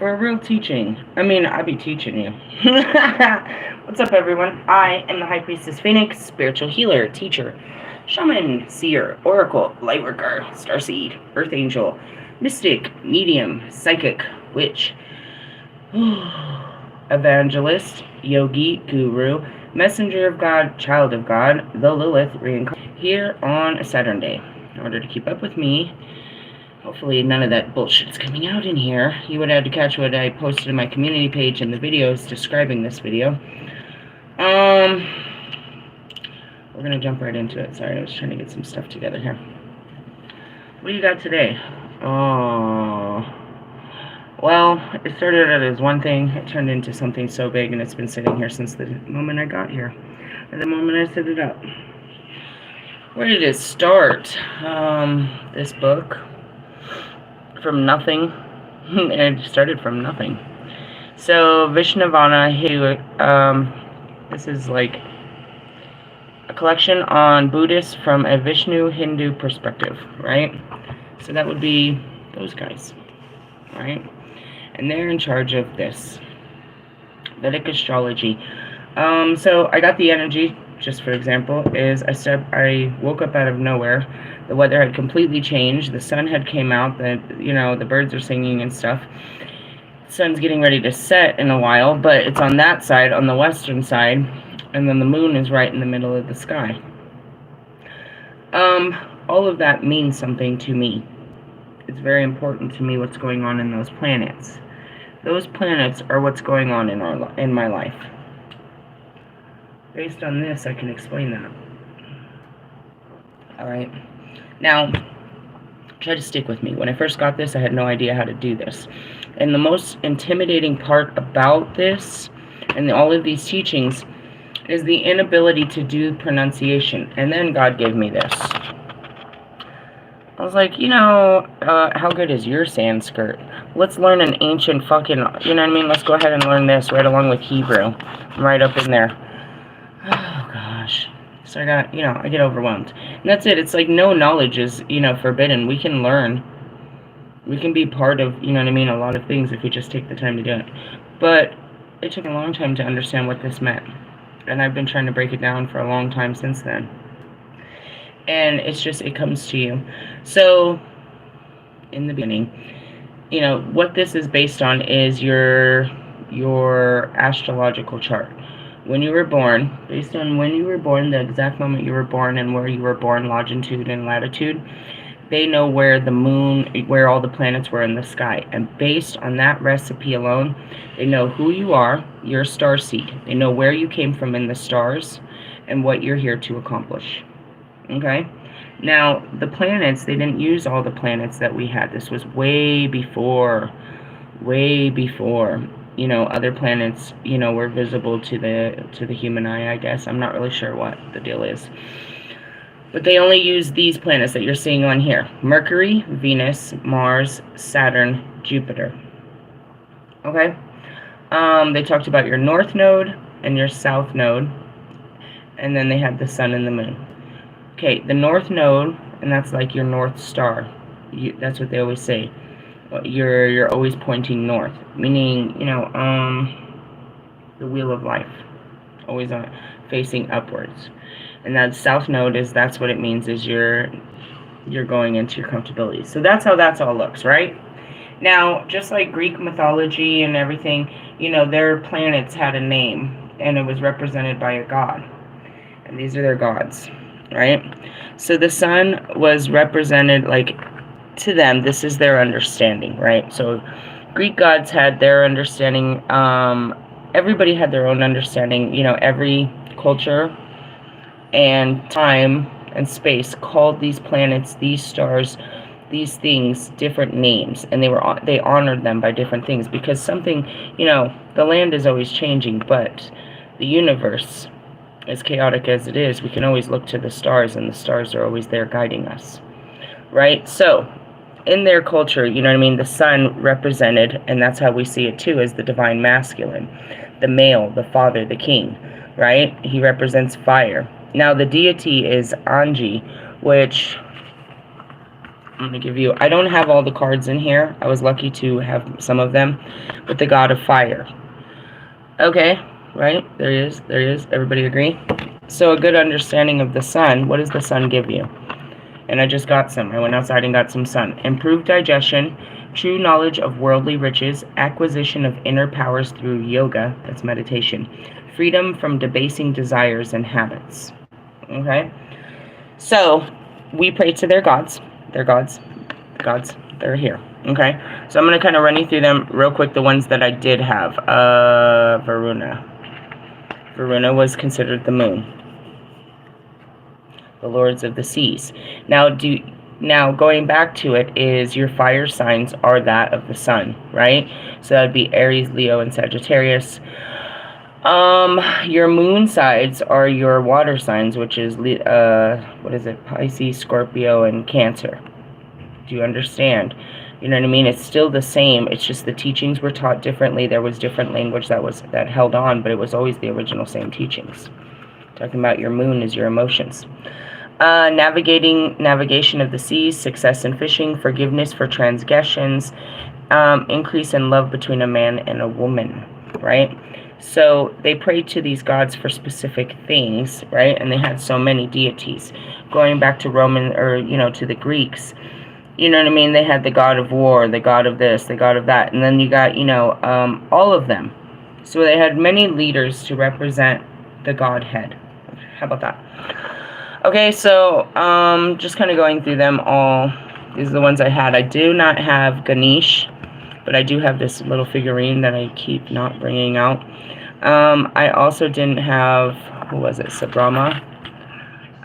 for a real teaching. I mean, I be teaching you. What's up, everyone? I am the High Priestess Phoenix, spiritual healer, teacher, shaman, seer, oracle, lightworker, starseed, earth angel, mystic, medium, psychic, witch, evangelist, yogi, guru, messenger of God, child of God, the Lilith reincarnated here on a Saturn day. In order to keep up with me, hopefully none of that bullshit's coming out in here. You would have to catch what I posted in my community page and the videos describing this video. We're gonna jump right into it. Sorry, I was trying to get some stuff together here. What do you got today? Oh, well, it started out as one thing. It turned into something so big, and it's been sitting here since the moment I got here. And the moment I set it up. Where did it start? This book. From nothing. It started from nothing. So Vishnavana Hindu, this is like a collection on Buddhists from a Vishnu Hindu perspective, right? So that would be those guys, right? And they're in charge of this Vedic astrology. So I got the energy, just for example, is I woke up out of nowhere. The weather had completely changed. The sun had came out. The birds are singing and stuff. The sun's getting ready to set in a while, but it's on that side, on the western side, and then the moon is right in the middle of the sky. All of that means something to me. It's very important to me what's going on in those planets. Those planets are what's going on in my life. Based on this, I can explain that. Alright. Now, try to stick with me. When I first got this, I had no idea how to do this. And the most intimidating part about this and all of these teachings is the inability to do pronunciation. And then God gave me this. I was like, how good is your Sanskrit? Let's learn an ancient fucking, you know what I mean? Let's go ahead and learn this right along with Hebrew. I'm right up in there. Oh, gosh. So I get overwhelmed. And that's it. It's like no knowledge is, forbidden. We can learn. We can be part of, a lot of things if we just take the time to do it. But it took a long time to understand what this meant. And I've been trying to break it down for a long time since then. And it's just, it comes to you. So, in the beginning, what this is based on is your astrological chart. When you were born, based on when you were born, the exact moment you were born and where you were born, longitude and latitude, they know where the moon, where all the planets were in the sky. And based on that recipe alone, they know who you are, your star seed. They know where you came from in the stars and what you're here to accomplish. Okay? Now, the planets, they didn't use all the planets that we had. This was way before. Other planets, were visible to the human eye, I guess. I'm not really sure what the deal is. But they only use these planets that you're seeing on here. Mercury, Venus, Mars, Saturn, Jupiter. Okay? They talked about your north node and your south node. And then they had the sun and the moon. Okay, the north node, and that's like your north star. That's what they always say. You're always pointing north, meaning the wheel of life, always facing upwards. And that south node that's what it means, is you're going into your comfortability. So that's how that all looks, right? Now, just like Greek mythology and everything, their planets had a name, and it was represented by a god, and these are their gods, right? So the sun was represented to them, this is their understanding, right? So Greek gods had their understanding. Everybody had their own understanding. Every culture and time and space called these planets, these stars, these things different names, and they honored them by different things, because something, the land is always changing, but the universe, as chaotic as it is, we can always look to the stars, and the stars are always there guiding us, right? So in their culture, the sun represented, and that's how we see it too, as the divine masculine, the male, the father, the king, right? He represents fire. Now the deity is Anji, which I'm going to give you, I don't have all the cards in here. I was lucky to have some of them. But the god of fire. Okay, right? There he is. There he is. Everybody agree? So a good understanding of the sun. What does the sun give you? And I just got some. I went outside and got some sun. Improved digestion, true knowledge of worldly riches, acquisition of inner powers through yoga, that's meditation, freedom from debasing desires and habits. Okay? So, we pray to their gods. Their gods. Gods. They're here. Okay? So I'm going to kind of run you through them real quick, the ones that I did have. Varuna. Varuna was considered the moon. The lords of the seas. Now going back to it is your fire signs are that of the sun, right? So that would be Aries, Leo, and Sagittarius. Your moon sides are your water signs, which is what is it? Pisces, Scorpio, and Cancer. Do you understand? You know what I mean? It's still the same. It's just the teachings were taught differently. There was different language that held on, but it was always the original same teachings. Talking about your moon is your emotions. Navigation of the seas, success in fishing, forgiveness for transgressions, increase in love between a man and a woman, right? So they prayed to these gods for specific things, right? And they had so many deities. Going back to Roman, or, to the Greeks, you know what I mean? They had the god of war, the god of this, the god of that. And then you got, all of them. So they had many leaders to represent the godhead. How about that? Okay, so just kind of going through them all. These are the ones I had. I do not have Ganesh, but I do have this little figurine that I keep not bringing out. I also didn't have, who was it, Sabrama?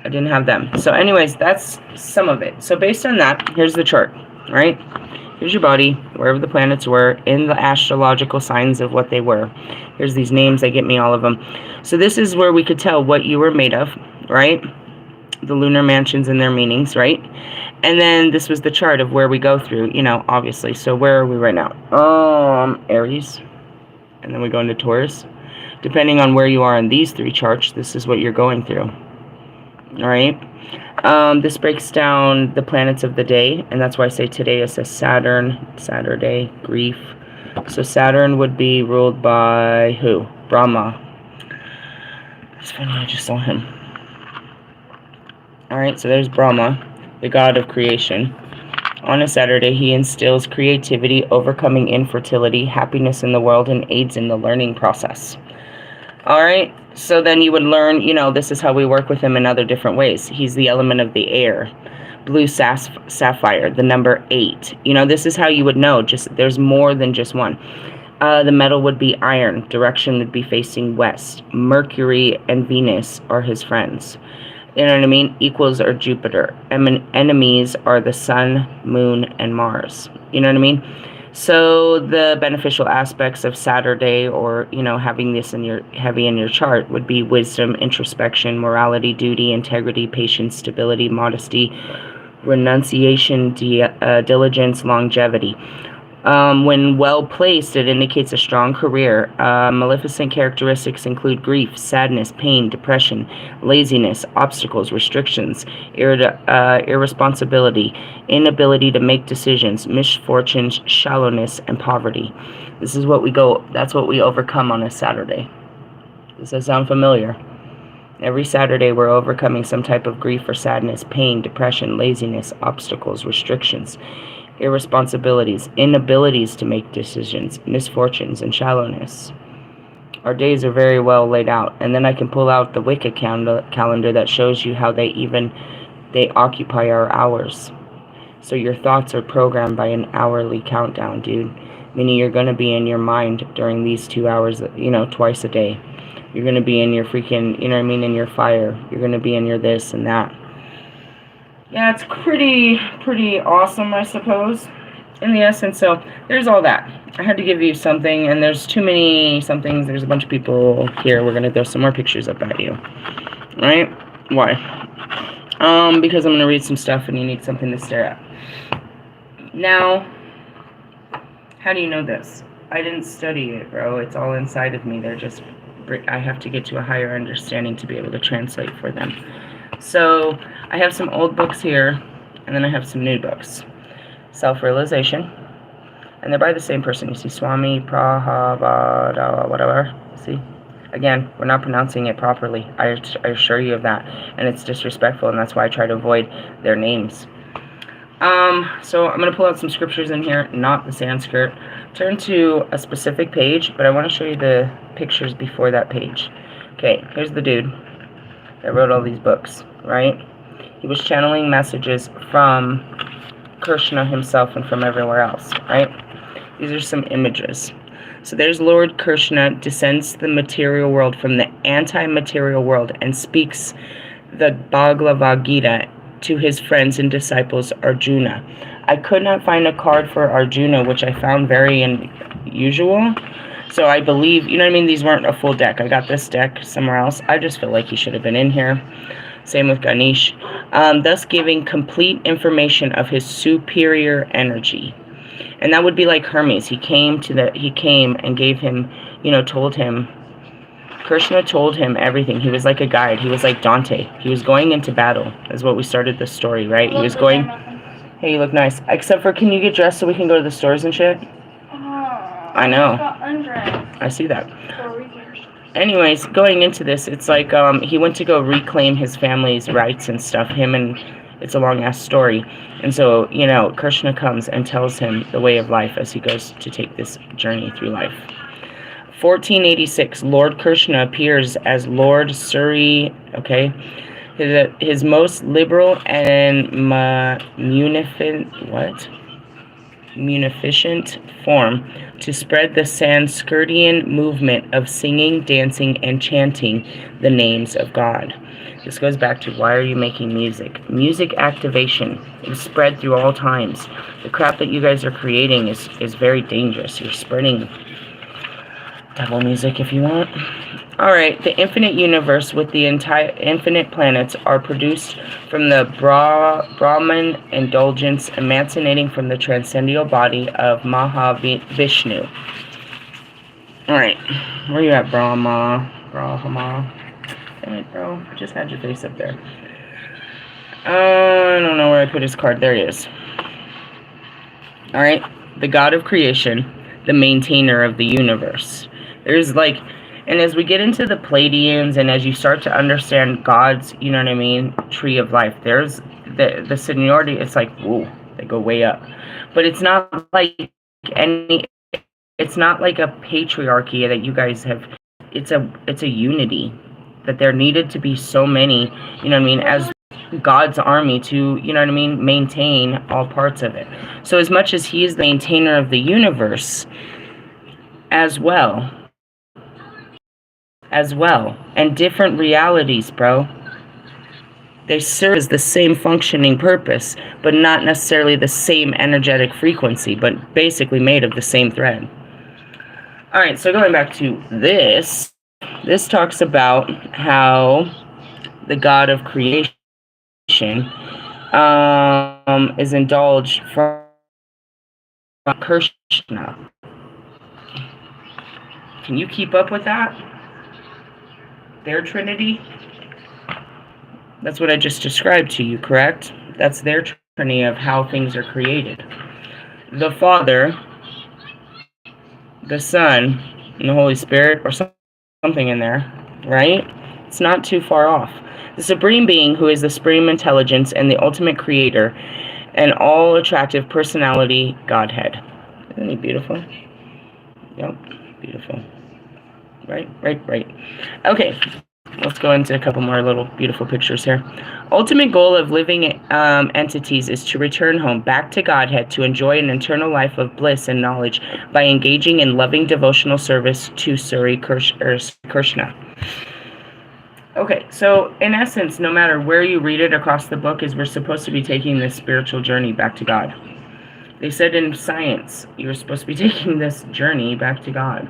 I didn't have them. So anyways, that's some of it. So based on that, here's the chart, right? Here's your body, wherever the planets were, in the astrological signs of what they were. Here's these names, they get me all of them. So this is where we could tell what you were made of, right? The lunar mansions and their meanings, right? And then this was the chart of where we go through, obviously. So where are we right now? Aries. And then we go into Taurus. Depending on where you are in these three charts, this is what you're going through. All right? This breaks down the planets of the day, and that's why I say today it says Saturn, Saturday, grief. So Saturn would be ruled by who? Brahma. It's funny, I just saw him. Alright, so there's Brahma, the god of creation. On a Saturday, he instills creativity, overcoming infertility, happiness in the world, and aids in the learning process. Alright, so then you would learn, this is how we work with him in other different ways. He's the element of the air. Blue sapphire, the number 8. This is how you would know. There's more than just one. The metal would be iron. Direction would be facing west. Mercury and Venus are his friends. You know what I mean? Equals are Jupiter. Enemies are the sun, moon, and Mars. You know what I mean? So the beneficial aspects of Saturday, or, having this heavy in your chart, would be wisdom, introspection, morality, duty, integrity, patience, stability, modesty, renunciation, diligence, longevity. When well placed, it indicates a strong career. Maleficent characteristics include grief, sadness, pain, depression, laziness, obstacles, restrictions, irresponsibility, inability to make decisions, misfortunes, shallowness, and poverty. This is that's what we overcome on a Saturday. Does that sound familiar? Every Saturday we're overcoming some type of grief or sadness, pain, depression, laziness, obstacles, restrictions, irresponsibilities, inabilities to make decisions, misfortunes, and shallowness. Our days are very well laid out. And then I can pull out the Wicca calendar that shows you how they occupy our hours. So your thoughts are programmed by an hourly countdown, dude. Meaning you're going to be in your mind during these 2 hours, twice a day. You're going to be in your freaking, in your fire. You're going to be in your this and that. Yeah, it's pretty awesome, I suppose, in the essence. So there's all that. I had to give you something, and there's too many somethings. There's a bunch of people here. We're going to throw some more pictures up at you. Right? Why? Because I'm going to read some stuff, and you need something to stare at. Now, how do you know this? I didn't study it, bro. It's all inside of me. I have to get to a higher understanding to be able to translate for them. So I have some old books here. And then I have some new books. Self-Realization. And they're by the same person. You see, Swami Prabhupada, whatever. See? Again, we're not pronouncing it properly. I assure you of that. And it's disrespectful, and that's why I try to avoid their names. So I'm going to pull out some scriptures in here, not the Sanskrit. Turn to a specific page, but I want to show you the pictures before that page. Okay, here's the dude that wrote all these books, right? He was channeling messages from Krishna himself and from everywhere else, right? These are some images. So there's Lord Krishna descends to the material world from the anti-material world and speaks the Bhagavad Gita to his friends and disciples Arjuna. I could not find a card for Arjuna, which I found very unusual. So I believe, you know what I mean, these weren't a full deck. I got this deck somewhere else. I just feel like he should have been in here. Same with Ganesh. Thus giving complete information of his superior energy. And that would be like Hermes. He came and gave him, told him, Krishna told him everything. He was like a guide. He was like Dante. He was going into battle, is what we started this story, right? He was going, hey, you look nice. Except for, can you get dressed so we can go to the stores and shit? I know. I see that. Anyways, going into this, it's like he went to go reclaim his family's rights and stuff. It's a long-ass story. And so, Krishna comes and tells him the way of life as he goes to take this journey through life. 1486, Lord Krishna appears as Lord Seer, okay? His most liberal and munificent form to spread the Sanskritian movement of singing, dancing, and chanting the names of God. This goes back to, why are you making music? Music activation is spread through all times. The crap that you guys are creating is very dangerous. You're spreading devil music if you want. Alright, the infinite universe with the entire infinite planets are produced from the Brahman indulgence emanating from the transcendental body of Mahavishnu. Alright, where you at, Brahma? Damn it, bro. I just had your face up there. I don't know where I put his card. There he is. Alright, the God of creation, the maintainer of the universe. There's and as we get into the Pleiadians and as you start to understand God's, tree of life, there's the seniority, it's like, whoa, they go way up. But it's not like it's not like a patriarchy that you guys have, it's a unity. That there needed to be so many, as God's army to, maintain all parts of it. So as much as he is the maintainer of the universe as well, and different realities, bro, they serve as the same functioning purpose, but not necessarily the same energetic frequency, but basically made of the same thread. Alright, so going back to this talks about how the God of creation is indulged from Krishna. Can you keep up with that? Their Trinity? That's what I just described to you, correct? That's their Trinity of how things are created. The Father, the Son, and the Holy Spirit, or something in there, right? It's not too far off. The Supreme Being, who is the Supreme Intelligence and the Ultimate Creator, and all attractive personality, Godhead. Isn't he beautiful? Yep, beautiful. Right. Okay, let's go into a couple more little beautiful pictures here. Ultimate goal of living entities is to return home, back to Godhead, to enjoy an eternal life of bliss and knowledge by engaging in loving devotional service to Seer Krishna. Okay, so in essence, no matter where you read it across the book, is we're supposed to be taking this spiritual journey back to God. They said in science, you're supposed to be taking this journey back to God.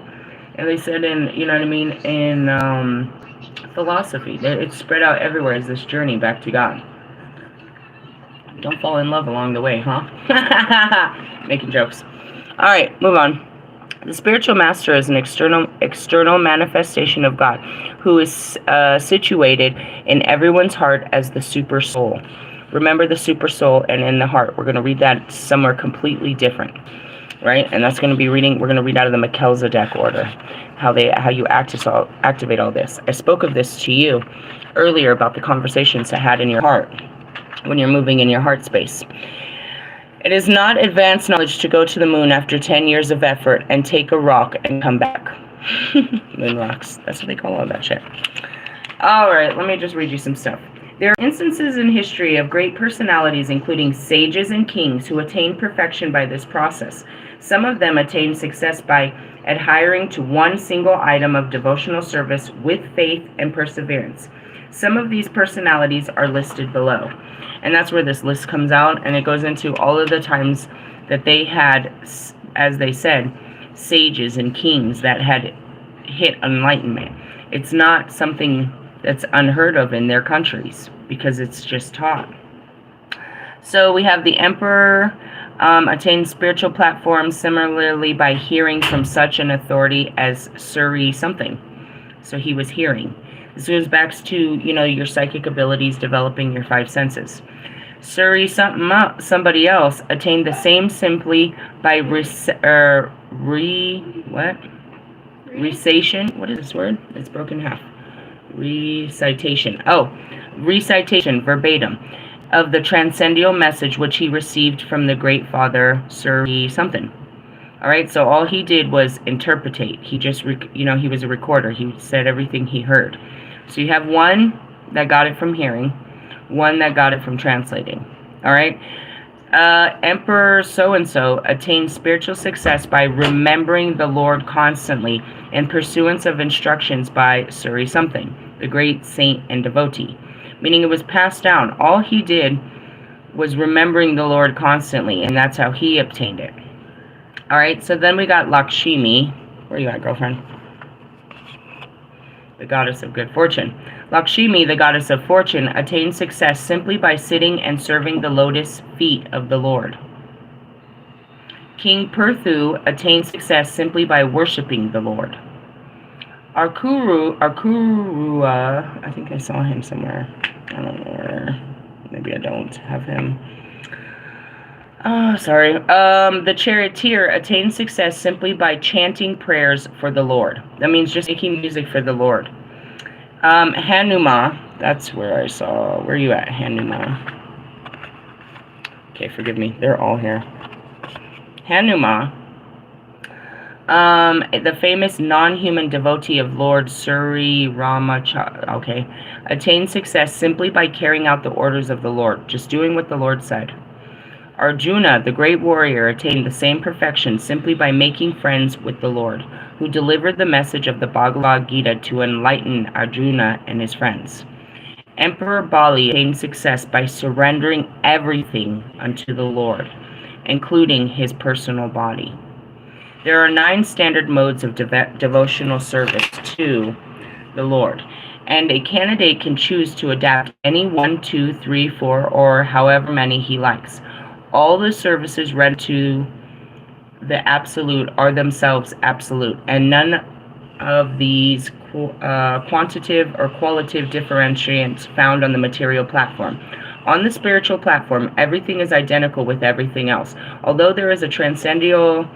And they said in, in philosophy, it's spread out everywhere as this journey back to God. Don't fall in love along the way, huh? Making jokes. Alright, move on. The spiritual master is an external manifestation of God, who is situated in everyone's heart as the super soul. remember the super soul, and in the heart. We're going to read that somewhere completely different, right? And that's going to be we're going to read out of the Melchizedek order, how you activate all this. I spoke of this to you earlier about the conversations I had in your heart when you're moving in your heart space. It is not advanced knowledge to go to the moon after 10 years of effort and take a rock and come back. Moon rocks. That's what they call all that shit. Alright, let me just read you some stuff. There are instances in history of great personalities, including sages and kings, who attained perfection by this process. Some of them attained success by adhering to one single item of devotional service with faith and perseverance. Some of these personalities are listed below. And that's where this list comes out, and it goes into all of the times that they had, as they said, sages and kings that had hit enlightenment. It's not something that's unheard of in their countries, because it's just taught. So we have the emperor attained spiritual platforms similarly by hearing from such an authority as Seer something. So he was hearing. This goes back to, your psychic abilities, developing your five senses. Seer somebody else attained the same simply by recitation. What is this word? It's broken in half. Recitation verbatim of the transcendental message which he received from the great father Seer something. All right, so all he did was interpretate. He just, he was a recorder. He said everything he heard. So you have one that got it from hearing, one that got it from translating. All right, Emperor so-and-so attained spiritual success by remembering the Lord constantly in pursuance of instructions by Seer something, the great saint and devotee, meaning it was passed down. All he did was remembering the Lord constantly, and that's how he obtained it. All right, so then we got Lakshmi. Where you at, girlfriend? The goddess of good fortune. Lakshmi, the goddess of fortune, attained success simply by sitting and serving the lotus feet of the Lord. King Prithu attained success simply by worshiping the Lord. Arkurua, I think I saw him somewhere. I don't know where. Maybe I don't have him. Oh, sorry. The charioteer attained success simply by chanting prayers for the Lord. That means just making music for the Lord. Hanuma, that's where I saw. Where are you at, Hanuma? Okay, forgive me. They're all here. Hanuma, the famous non-human devotee of Lord Sri Ramacha, attained success simply by carrying out the orders of the Lord, just doing what the Lord said. Arjuna, the great warrior, attained the same perfection simply by making friends with the Lord, who delivered the message of the Bhagavad Gita to enlighten Arjuna and his friends. Emperor Bali attained success by surrendering everything unto the Lord, including his personal body. There are 9 standard modes of devotional service to the Lord, and a candidate can choose to adapt any 1, 2, 3, 4, or however many he likes. All the services read to the absolute are themselves absolute, and none of these quantitative or qualitative differentiations found on the material platform. On the spiritual platform, everything is identical with everything else. Although there is a transcendental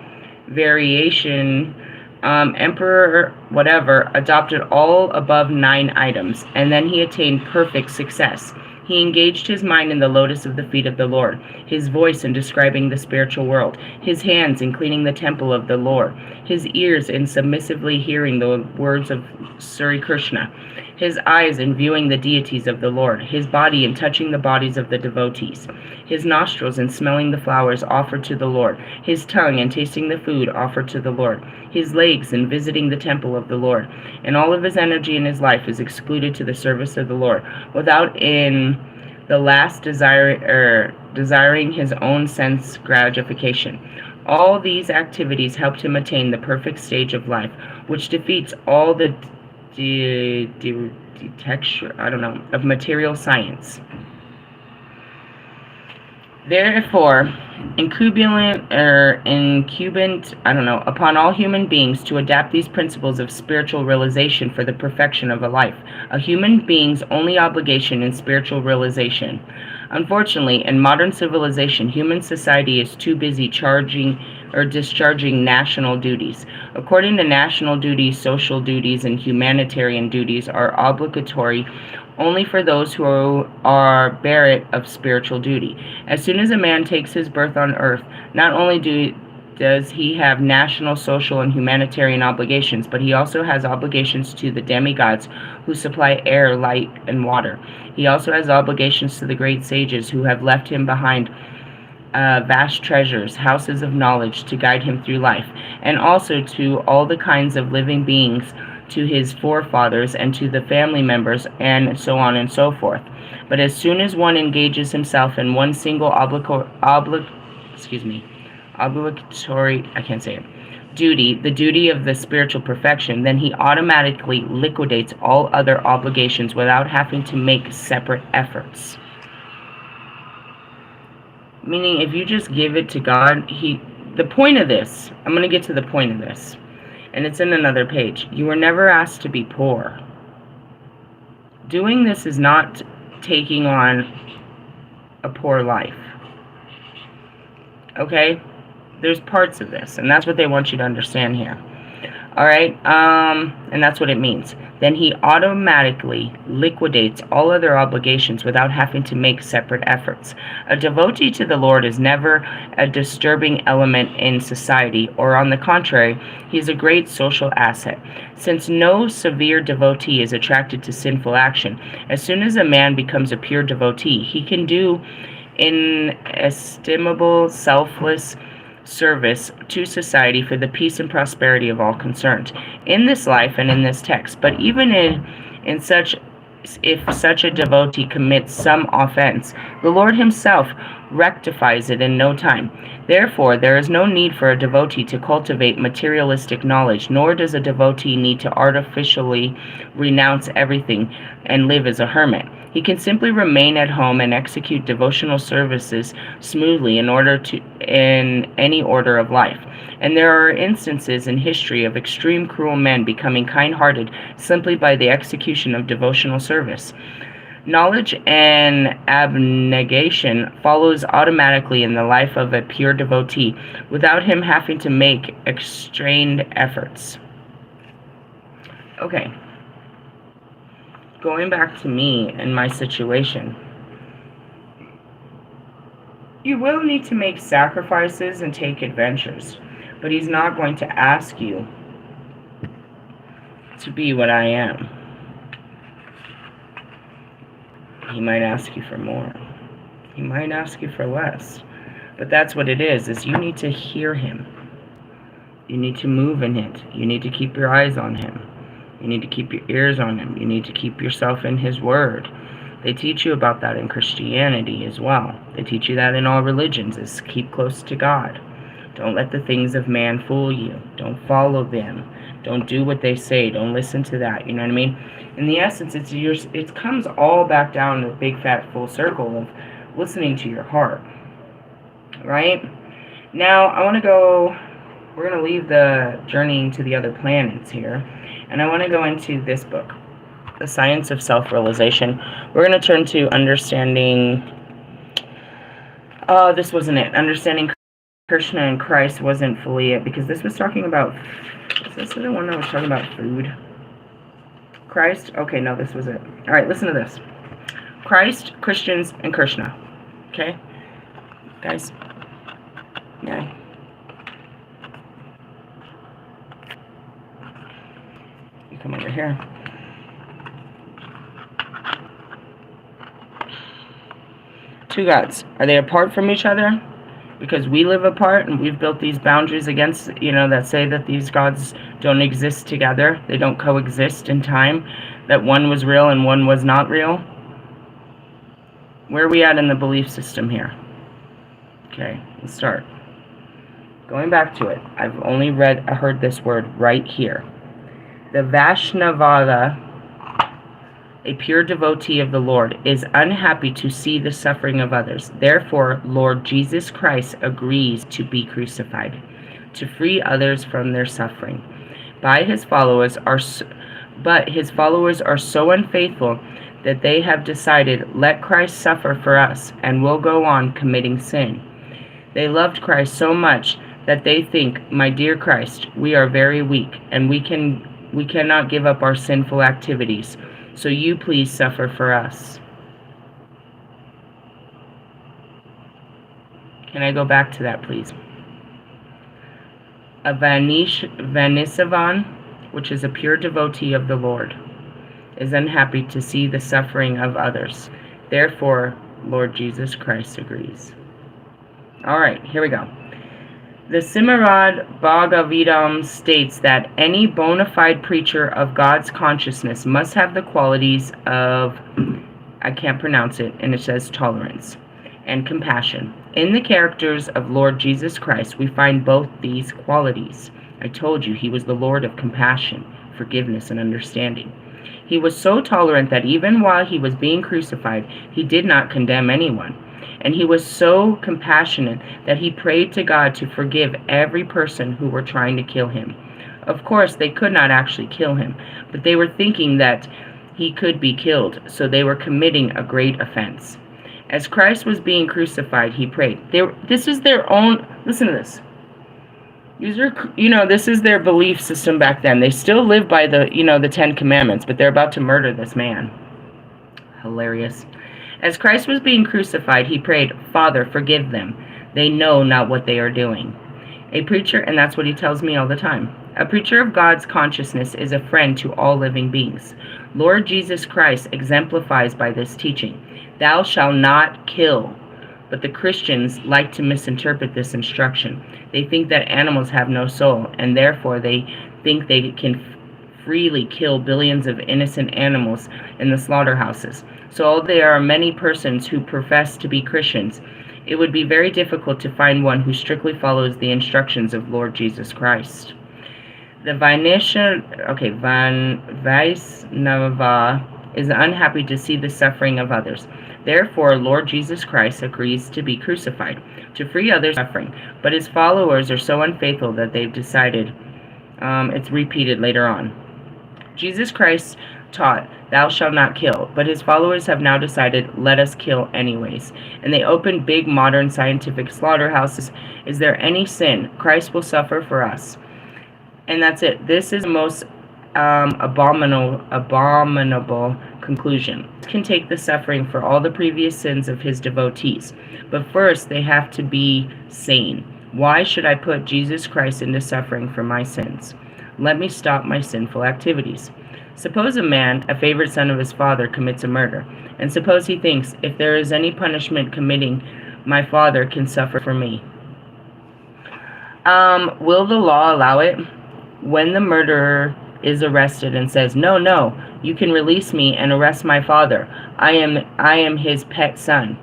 variation, Emperor whatever adopted all above 9 items, and then he attained perfect success. He engaged his mind in the lotus of the feet of the Lord, his voice in describing the spiritual world, his hands in cleaning the temple of the Lord, his ears in submissively hearing the words of Sri Krishna, his eyes in viewing the deities of the Lord, his body in touching the bodies of the devotees, his nostrils in smelling the flowers offered to the Lord, his tongue in tasting the food offered to the Lord, his legs in visiting the temple of the Lord, and all of his energy in his life is excluded to the service of the Lord, without in the last desiring his own sense gratification. All these activities helped him attain the perfect stage of life, which defeats all the detection, of material science. Therefore, incumbent upon all human beings to adapt these principles of spiritual realization for the perfection of a life. A human being's only obligation in spiritual realization. Unfortunately, in modern civilization, human society is too busy charging or discharging national duties. According to national duties, social duties, and humanitarian duties are obligatory only for those who are merit of spiritual duty. As soon as a man takes his birth on earth, not only does he have national, social, and humanitarian obligations, but he also has obligations to the demigods who supply air, light, and water. He also has obligations to the great sages who have left him behind vast treasures, houses of knowledge to guide him through life, and also to all the kinds of living beings, to his forefathers, and to the family members, and so on and so forth. But as soon as one engages himself in one single obligatory, duty, the duty of the spiritual perfection, then he automatically liquidates all other obligations without having to make separate efforts. Meaning, if you just give it to God, the point of this, I'm going to get to the point of this, and it's in another page. You were never asked to be poor. Doing this is not taking on a poor life. Okay? There's parts of this, and that's what they want you to understand here. Alright? And that's what it means. Then he automatically liquidates all other obligations without having to make separate efforts. A devotee to the Lord is never a disturbing element in society, or on the contrary, he is a great social asset. Since no severe devotee is attracted to sinful action, as soon as a man becomes a pure devotee, he can do inestimable, selfless service to society for the peace and prosperity of all concerned in this life and in this text. But even if such a devotee commits some offense, the Lord himself rectifies it in no time. Therefore, there is no need for a devotee to cultivate materialistic knowledge, nor does a devotee need to artificially renounce everything and live as a hermit. He can simply remain at home and execute devotional services smoothly in any order of life. And there are instances in history of extreme cruel men becoming kind-hearted simply by the execution of devotional service. Knowledge and abnegation follows automatically in the life of a pure devotee without him having to make extrained efforts. Okay. Going back to me and my situation, you will need to make sacrifices and take adventures, but he's not going to ask you to be what I am. He might ask you for more. He might ask you for less. But that's what it is you need to hear him. You need to move in it. You need to keep your eyes on him. You need to keep your ears on him. You need to keep yourself in his word. They teach you about that in Christianity as well. They teach you that in all religions, is keep close to God. Don't let the things of man fool you. Don't follow them. Don't do what they say. Don't listen to that. You know what I mean? In the essence, it comes all back down to a big fat full circle of listening to your heart. Right? Now, we're going to leave the journeying to the other planets here. And I want to go into this book, The Science of Self-Realization. We're going to turn to understanding... this wasn't it. Understanding Krishna and Christ wasn't fully it, because this was talking about... Is this the one that was talking about food? Christ? Okay, no, this was it. Alright, listen to this. Christ, Christians, and Krishna. Okay? Guys? Yeah. You come over here. Two gods. Are they apart from each other? Because we live apart and we've built these boundaries against, that say that these gods don't exist together. They don't coexist in time. That one was real and one was not real. Where are we at in the belief system here? Okay, let's start. Going back to it, I've only heard this word right here. The Vaishnava, a pure devotee of the Lord, is unhappy to see the suffering of others. Therefore, Lord Jesus Christ agrees to be crucified, to free others from their suffering. But his followers are so unfaithful that they have decided, let Christ suffer for us, and will go on committing sin. They loved Christ so much that they think, my dear Christ, we are very weak, and we cannot give up our sinful activities, so you please suffer for us. Can I go back to that, please? A Vanisavan, which is a pure devotee of the Lord, is unhappy to see the suffering of others. Therefore, Lord Jesus Christ agrees. All right, here we go. The Srimad Bhagavatam states that any bona fide preacher of God's consciousness must have the qualities of, I can't pronounce it, and it says tolerance and compassion. In the characters of Lord Jesus Christ, we find both these qualities. I told you he was the Lord of compassion, forgiveness, and understanding. He was so tolerant that even while he was being crucified, he did not condemn anyone. And he was so compassionate that he prayed to God to forgive every person who were trying to kill him. Of course, they could not actually kill him, but they were thinking that he could be killed, so they were committing a great offense. As Christ was being crucified, he prayed. This is their own, listen to this. These are, this is their belief system back then. They still live by the 10 Commandments, but they're about to murder this man. Hilarious. As Christ was being crucified, he prayed, Father, forgive them. They know not what they are doing. A preacher, and that's what he tells me all the time, a preacher of God's consciousness is a friend to all living beings. Lord Jesus Christ exemplifies by this teaching, thou shalt not kill. But the Christians like to misinterpret this instruction. They think that animals have no soul, and therefore they think they can freely kill billions of innocent animals in the slaughterhouses. So although there are many persons who profess to be Christians, it would be very difficult to find one who strictly follows the instructions of Lord Jesus Christ. The Vaisnava is unhappy to see the suffering of others. Therefore, Lord Jesus Christ agrees to be crucified, to free others from suffering. But his followers are so unfaithful that they've decided, it's repeated later on. Jesus Christ taught, thou shalt not kill, but his followers have now decided, let us kill anyways. And they open big modern scientific slaughterhouses. Is there any sin? Christ will suffer for us. And that's it. This is the most abominable conclusion. Can take the suffering for all the previous sins of his devotees. But first, they have to be sane. Why should I put Jesus Christ into suffering for my sins? Let me stop my sinful activities. Suppose a man, a favorite son of his father, commits a murder, and suppose he thinks, if there is any punishment committing, my father can suffer for me. Will the law allow it? When the murderer is arrested and says, no, you can release me and arrest my father. I am his pet son.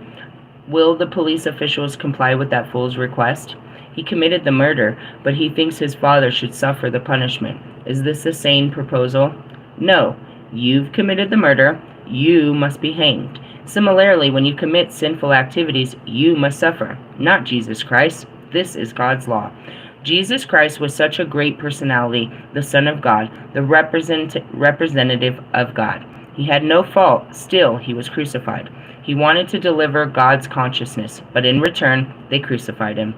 Will the police officials comply with that fool's request? He committed the murder, but he thinks his father should suffer the punishment. Is this a sane proposal? No. You've committed the murder. You must be hanged. Similarly, when you commit sinful activities, you must suffer. Not Jesus Christ. This is God's law. Jesus Christ was such a great personality, the Son of God, the representative of God. He had no fault. Still, he was crucified. He wanted to deliver God's consciousness, but in return, they crucified him.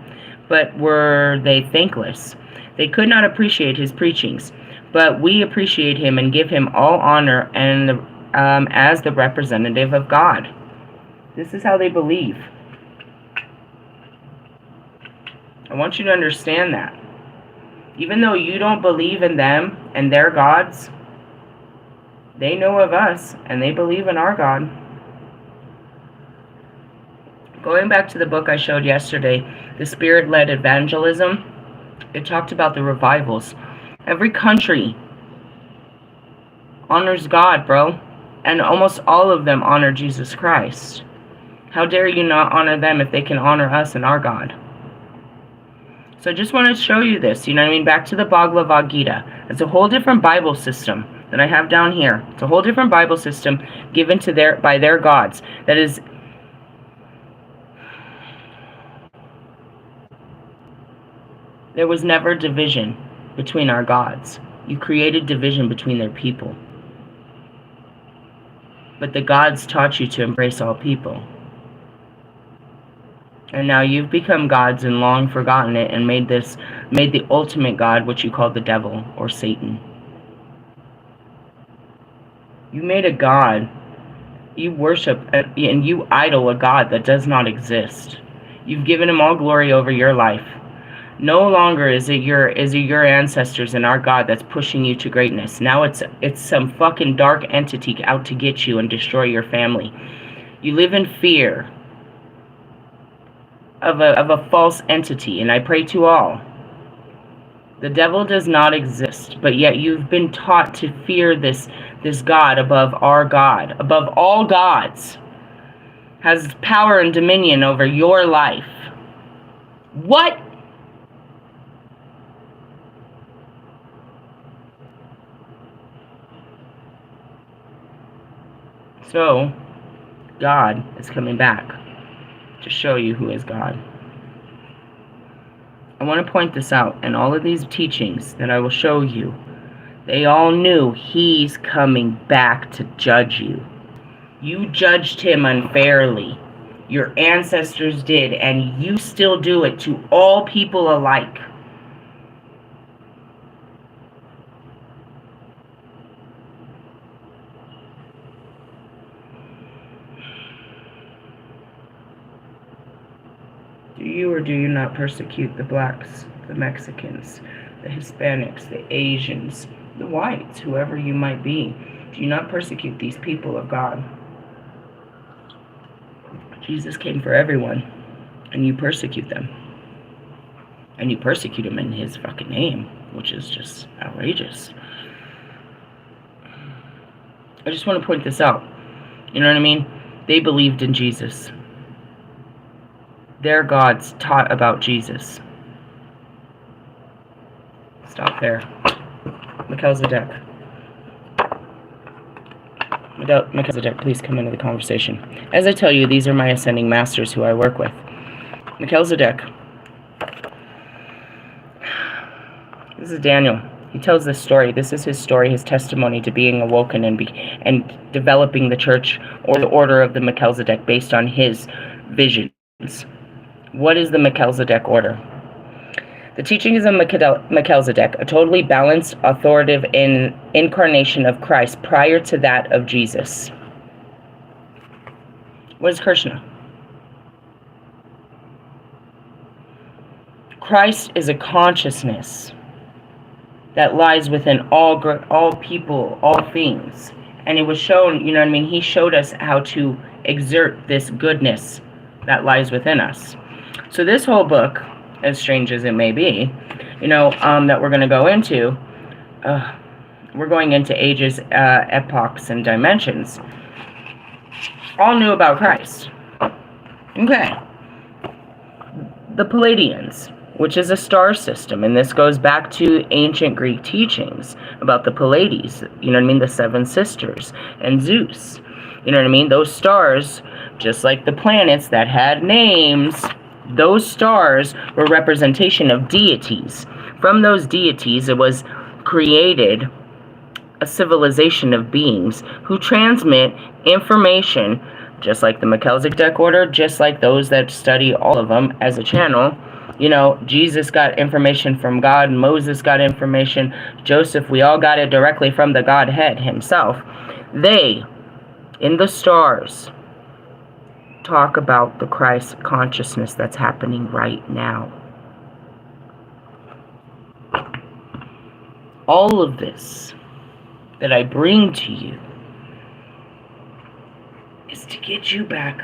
But were they thankless? They could not appreciate his preachings, but we appreciate him and give him all honor and as the representative of God. This is how they believe. I want you to understand that. Even though you don't believe in them and their gods, they know of us and they believe in our God. Going back to the book I showed yesterday, The Spirit-Led Evangelism, it talked about the revivals. Every country honors God, bro. And almost all of them honor Jesus Christ. How dare you not honor them if they can honor us and our God? So I just want to show you this, back to the Bhagavad Gita. It's a whole different Bible system that I have down here. It's a whole different Bible system given to by their gods. That is, there was never division between our gods. You created division between their people. But the gods taught you to embrace all people. And now you've become gods and long forgotten it and made the ultimate god, which you call the devil or Satan. You made a god. You worship and you idol a god that does not exist. You've given him all glory over your life. No longer is it your ancestors and our God that's pushing you to greatness. Now it's some fucking dark entity out to get you and destroy your family. You live in fear of a false entity, and I pray to all. The devil does not exist, but yet you've been taught to fear this God above our God, above all gods, has power and dominion over your life. What? So, God is coming back to show you who is God. I want to point this out, and all of these teachings that I will show you, they all knew he's coming back to judge you. You judged him unfairly. Your ancestors did, and you still do it to all people alike. Do you or do you not persecute the blacks, the Mexicans, the Hispanics, the Asians, the whites, whoever you might be? Do you not persecute these people of God? Jesus came for everyone, and you persecute them. And you persecute them in his fucking name, which is just outrageous. I just want to point this out. You know what I mean? They believed in Jesus. Their gods taught about Jesus. Stop there. Melchizedek. Melchizedek, please come into the conversation. As I tell you, these are my ascending masters who I work with. Melchizedek. This is Daniel. He tells this story. This is his story, his testimony to being awoken and developing the church or the order of the Melchizedek based on his visions. What is the Melchizedek order? The teachings of Melchizedek, a totally balanced, authoritative incarnation of Christ prior to that of Jesus. What is Krishna? Christ is a consciousness that lies within all people, all things. And it was shown, you know what I mean? He showed us how to exert this goodness that lies within us. So this whole book, as strange as it may be, you know, that we're going to go into, we're going into ages, epochs, and dimensions, all knew about Christ. Okay. The Pleiadians, which is a star system, and this goes back to ancient Greek teachings about the Pleiades, you know what I mean, the seven sisters, and Zeus, you know what I mean, those stars, just like the planets that had names, those stars were representation of deities. From those deities, it was created a civilization of beings who transmit information, just like the Melchizedek order, just like those that study all of them as a channel. You know, Jesus got information from God, Moses got information, Joseph, we all got it directly from the Godhead himself. They, in the stars, talk about the Christ consciousness that's happening right now. All of this that I bring to you is to get you back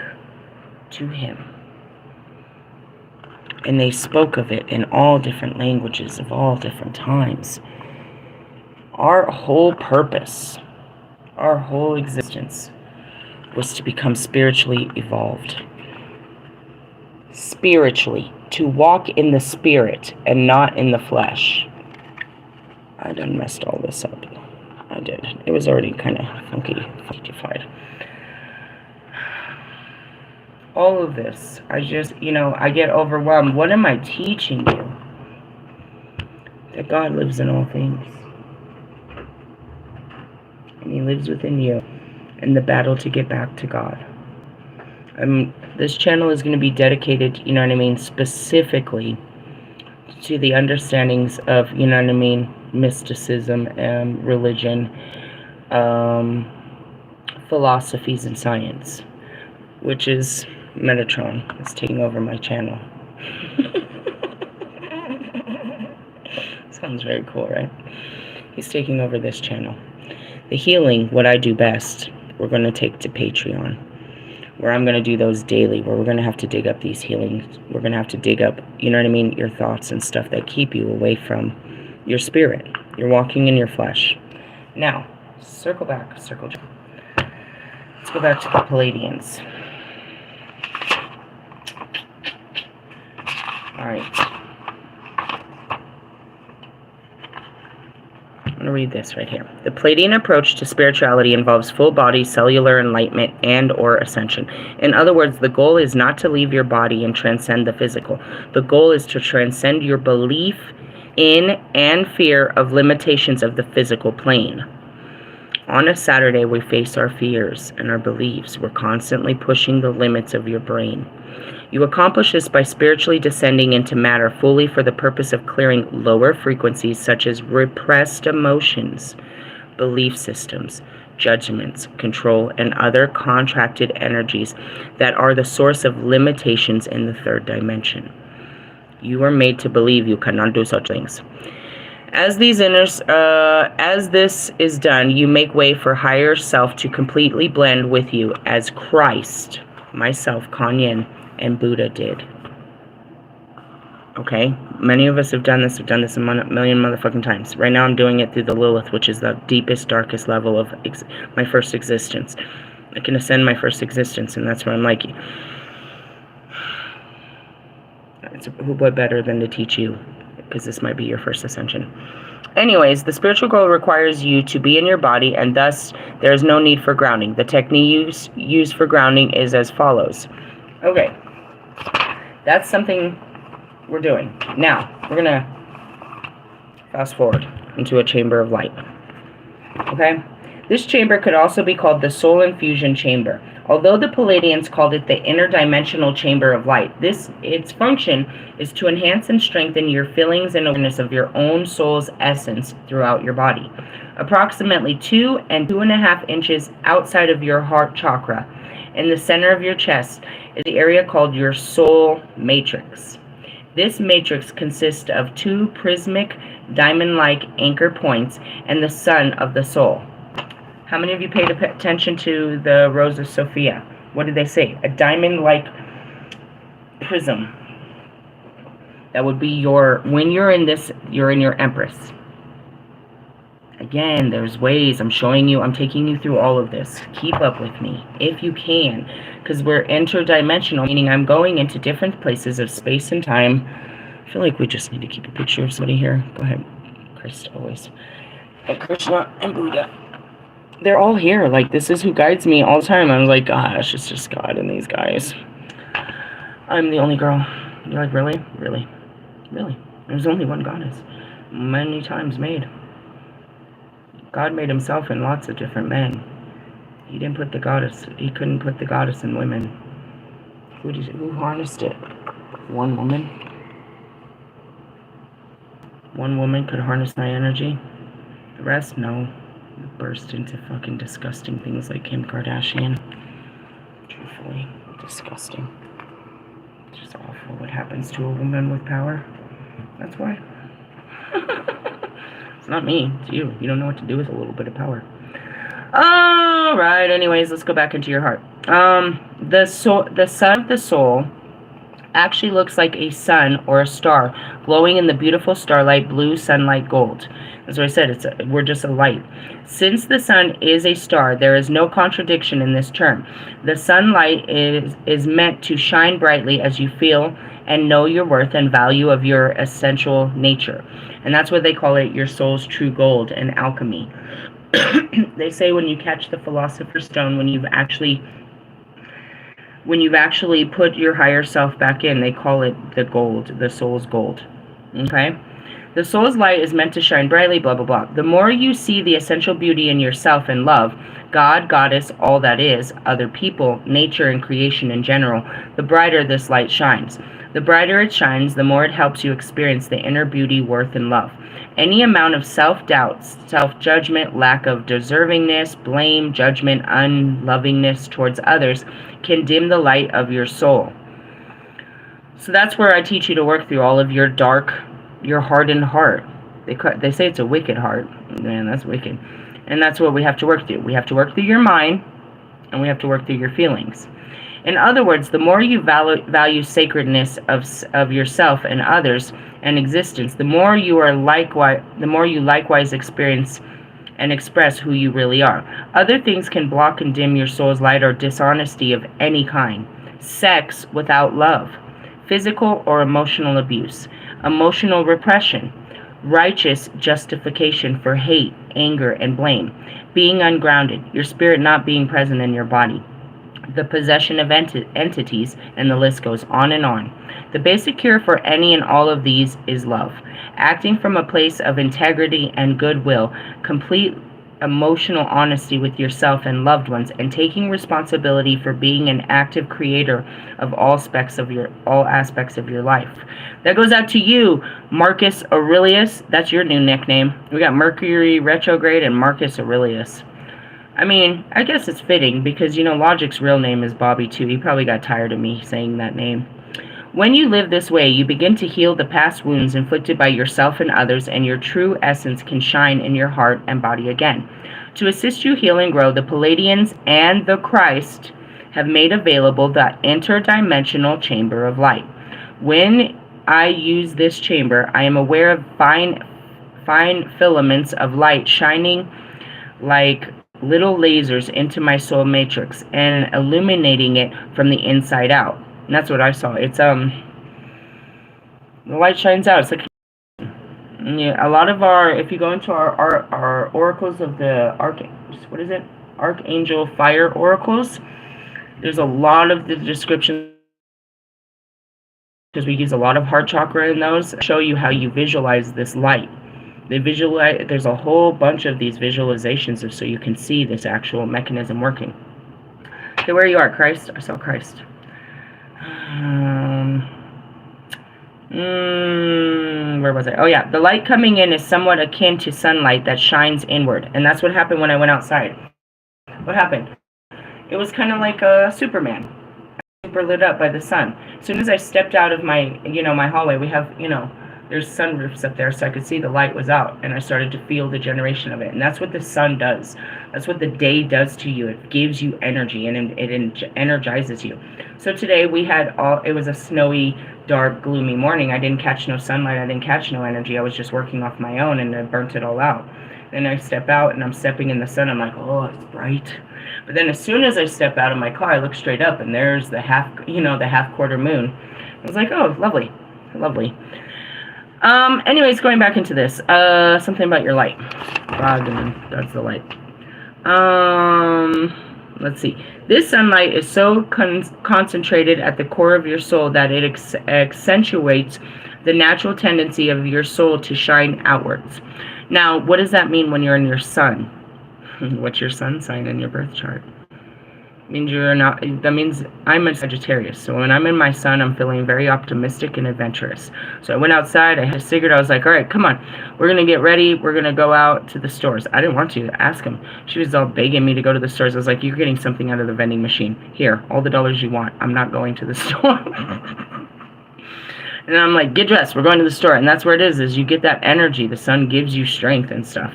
to him. And they spoke of it in all different languages of all different times. Our whole purpose, our whole existence, was to become spiritually evolved. Spiritually, to walk in the spirit and not in the flesh. I done messed all this up. I did. It was already kind of funky-fied. All of this, I just, you know, I get overwhelmed. What am I teaching you? That God lives in all things. And he lives within you. and the battle to get back to God. This channel is going to be dedicated, you know what I mean, specifically to the understandings of, you know what I mean, mysticism, religion, philosophies, and science, which is Metatron. It's taking over my channel. Sounds very cool, right? He's taking over this channel. The healing, what I do best, we're going to take to Patreon, where I'm going to do those daily, where we're going to have to dig up these healings. We're going to have to dig up, you know what I mean, your thoughts and stuff that keep you away from your spirit. You're walking in your flesh. Now, circle back, circle. Let's go back to the Palladians. Alright. I'm going to read this right here. The Palladian approach to spirituality involves full-body cellular enlightenment and or ascension. In other words, the goal is not to leave your body and transcend the physical. The goal is to transcend your belief in and fear of limitations of the physical plane. On a Saturday, we face our fears and our beliefs. We're constantly pushing the limits of your brain. You accomplish this by spiritually descending into matter fully for the purpose of clearing lower frequencies such as repressed emotions, belief systems, judgments, control, and other contracted energies that are the source of limitations in the third dimension. You are made to believe you cannot do such things. As this is done, you make way for higher self to completely blend with you as Christ, myself, Kanyen, and Buddha did. Okay? Many of us have done this. We've done this a million motherfucking times. Right now I'm doing it through the Lilith, which is the deepest, darkest level of my first existence. I can ascend my first existence, and that's where I'm like, who boy better than to teach you? Because this might be your first ascension. Anyways, the spiritual goal requires you to be in your body, and thus there is no need for grounding. The technique used for grounding is as follows. Okay, that's something we're doing. Now, we're going to fast forward into a chamber of light. Okay? This chamber could also be called the soul infusion chamber. Although the Palladians called it the interdimensional chamber of light, its function is to enhance and strengthen your feelings and awareness of your own soul's essence throughout your body. Approximately 2 and 2.5 inches outside of your heart chakra, in the center of your chest, is the area called your soul matrix. This matrix consists of 2 prismatic, diamond-like anchor points and the sun of the soul. How many of you paid attention to the Rose of Sophia? What did they say? A diamond-like prism. That would be when you're in this, you're in your Empress. Again, there's ways. I'm showing you, I'm taking you through all of this. Keep up with me, if you can. Because we're interdimensional, meaning I'm going into different places of space and time. I feel like we just need to keep a picture of somebody here. Go ahead. Christ, always. And Krishna and Buddha. They're all here. Like, this is who guides me all the time. I was like, gosh, it's just God and these guys. I'm the only girl. You're like, really? Really? Really? There's only one goddess. Many times made. God made himself in lots of different men. He didn't put the goddess. He couldn't put the goddess in women. Who harnessed it? One woman? One woman could harness my energy. The rest, no. Burst into fucking disgusting things like Kim Kardashian. Truthfully, disgusting. It's just awful what happens to a woman with power. That's why. It's not me, it's you. You don't know what to do with a little bit of power. Alright, anyways, let's go back into your heart. The sun of the soul actually looks like a sun or a star glowing in the beautiful starlight blue sunlight gold. As I said, we're just a light. Since the sun is a star, there is no contradiction in this term. The sunlight is meant to shine brightly as you feel and know your worth and value of your essential nature. And that's what they call it, your soul's true gold in alchemy. They say when you catch the philosopher's stone, when you've actually put your higher self back in, they call it the gold, the soul's gold. Okay? The soul's light is meant to shine brightly, blah, blah, blah. The more you see the essential beauty in yourself and love, God, Goddess, all that is, other people, nature, and creation in general, the brighter this light shines. The brighter it shines, the more it helps you experience the inner beauty, worth, and love. Any amount of self-doubt, self-judgment, lack of deservingness, blame, judgment, unlovingness towards others can dim the light of your soul. So that's where I teach you to work through all of your dark, your hardened heart. They say it's a wicked heart. Man, that's wicked. And that's what we have to work through. We have to work through your mind, and we have to work through your feelings. In other words, the more you value sacredness of yourself and others and existence, the more you likewise experience and express who you really are. Other things can block and dim your soul's light, or dishonesty of any kind. Sex without love, physical or emotional abuse, emotional repression, righteous justification for hate, anger, and blame, being ungrounded, your spirit not being present in your body, the possession of entities, and the list goes on and on. The basic cure for any and all of these is love. Acting from a place of integrity and goodwill, complete emotional honesty with yourself and loved ones, and taking responsibility for being an active creator of all aspects of your life. That goes out to you, Marcus Aurelius. That's your new nickname. We got Mercury retrograde and Marcus Aurelius. I mean, I guess it's fitting because, Logic's real name is Bobby too. He probably got tired of me saying that name. When you live this way, you begin to heal the past wounds inflicted by yourself and others, and your true essence can shine in your heart and body again. To assist you heal and grow, the Palladians and the Christ have made available the interdimensional chamber of light. When I use this chamber, I am aware of fine filaments of light shining like little lasers into my soul matrix and illuminating it from the inside out. And that's what I saw. It's the light shines out. It's like, a lot of if you go into our oracles of the Archangel Fire oracles, there's a lot of the descriptions, because we use a lot of heart chakra in those, show you how you visualize this light. There's a whole bunch of these visualizations so you can see this actual mechanism working. Okay, where you are, Christ? I saw Christ. Where was I? Oh yeah, the light coming in is somewhat akin to sunlight that shines inward, and that's what happened when I went outside. What happened? It was kind of like a Superman, super lit up by the sun. As soon as I stepped out of my, my hallway, we have, there's sunroofs up there, so I could see the light was out, and I started to feel the generation of it. And that's what the sun does. That's what the day does to you. It gives you energy, and it energizes you. So today we had it was a snowy, dark, gloomy morning. I didn't catch no sunlight. I didn't catch no energy. I was just working off my own, and I burnt it all out. Then I step out, and I'm stepping in the sun. I'm like, oh, it's bright. But then as soon as I step out of my car, I look straight up, and there's the half quarter moon. I was like, oh, lovely, lovely. Anyways, going back into this, something about your light. God, that's the light. Let's see. This sunlight is so concentrated at the core of your soul that it accentuates the natural tendency of your soul to shine outwards. Now, what does that mean when you're in your sun? What's your sun sign in your birth chart? That means I'm a Sagittarius. So when I'm in my sun, I'm feeling very optimistic and adventurous. So I went outside. I figured, I was like, all right, come on. We're going to get ready. We're going to go out to the stores. I didn't want to ask him. She was all begging me to go to the stores. I was like, you're getting something out of the vending machine. Here, all the dollars you want. I'm not going to the store. And I'm like, get dressed. We're going to the store. And that's where it is you get that energy. The sun gives you strength and stuff.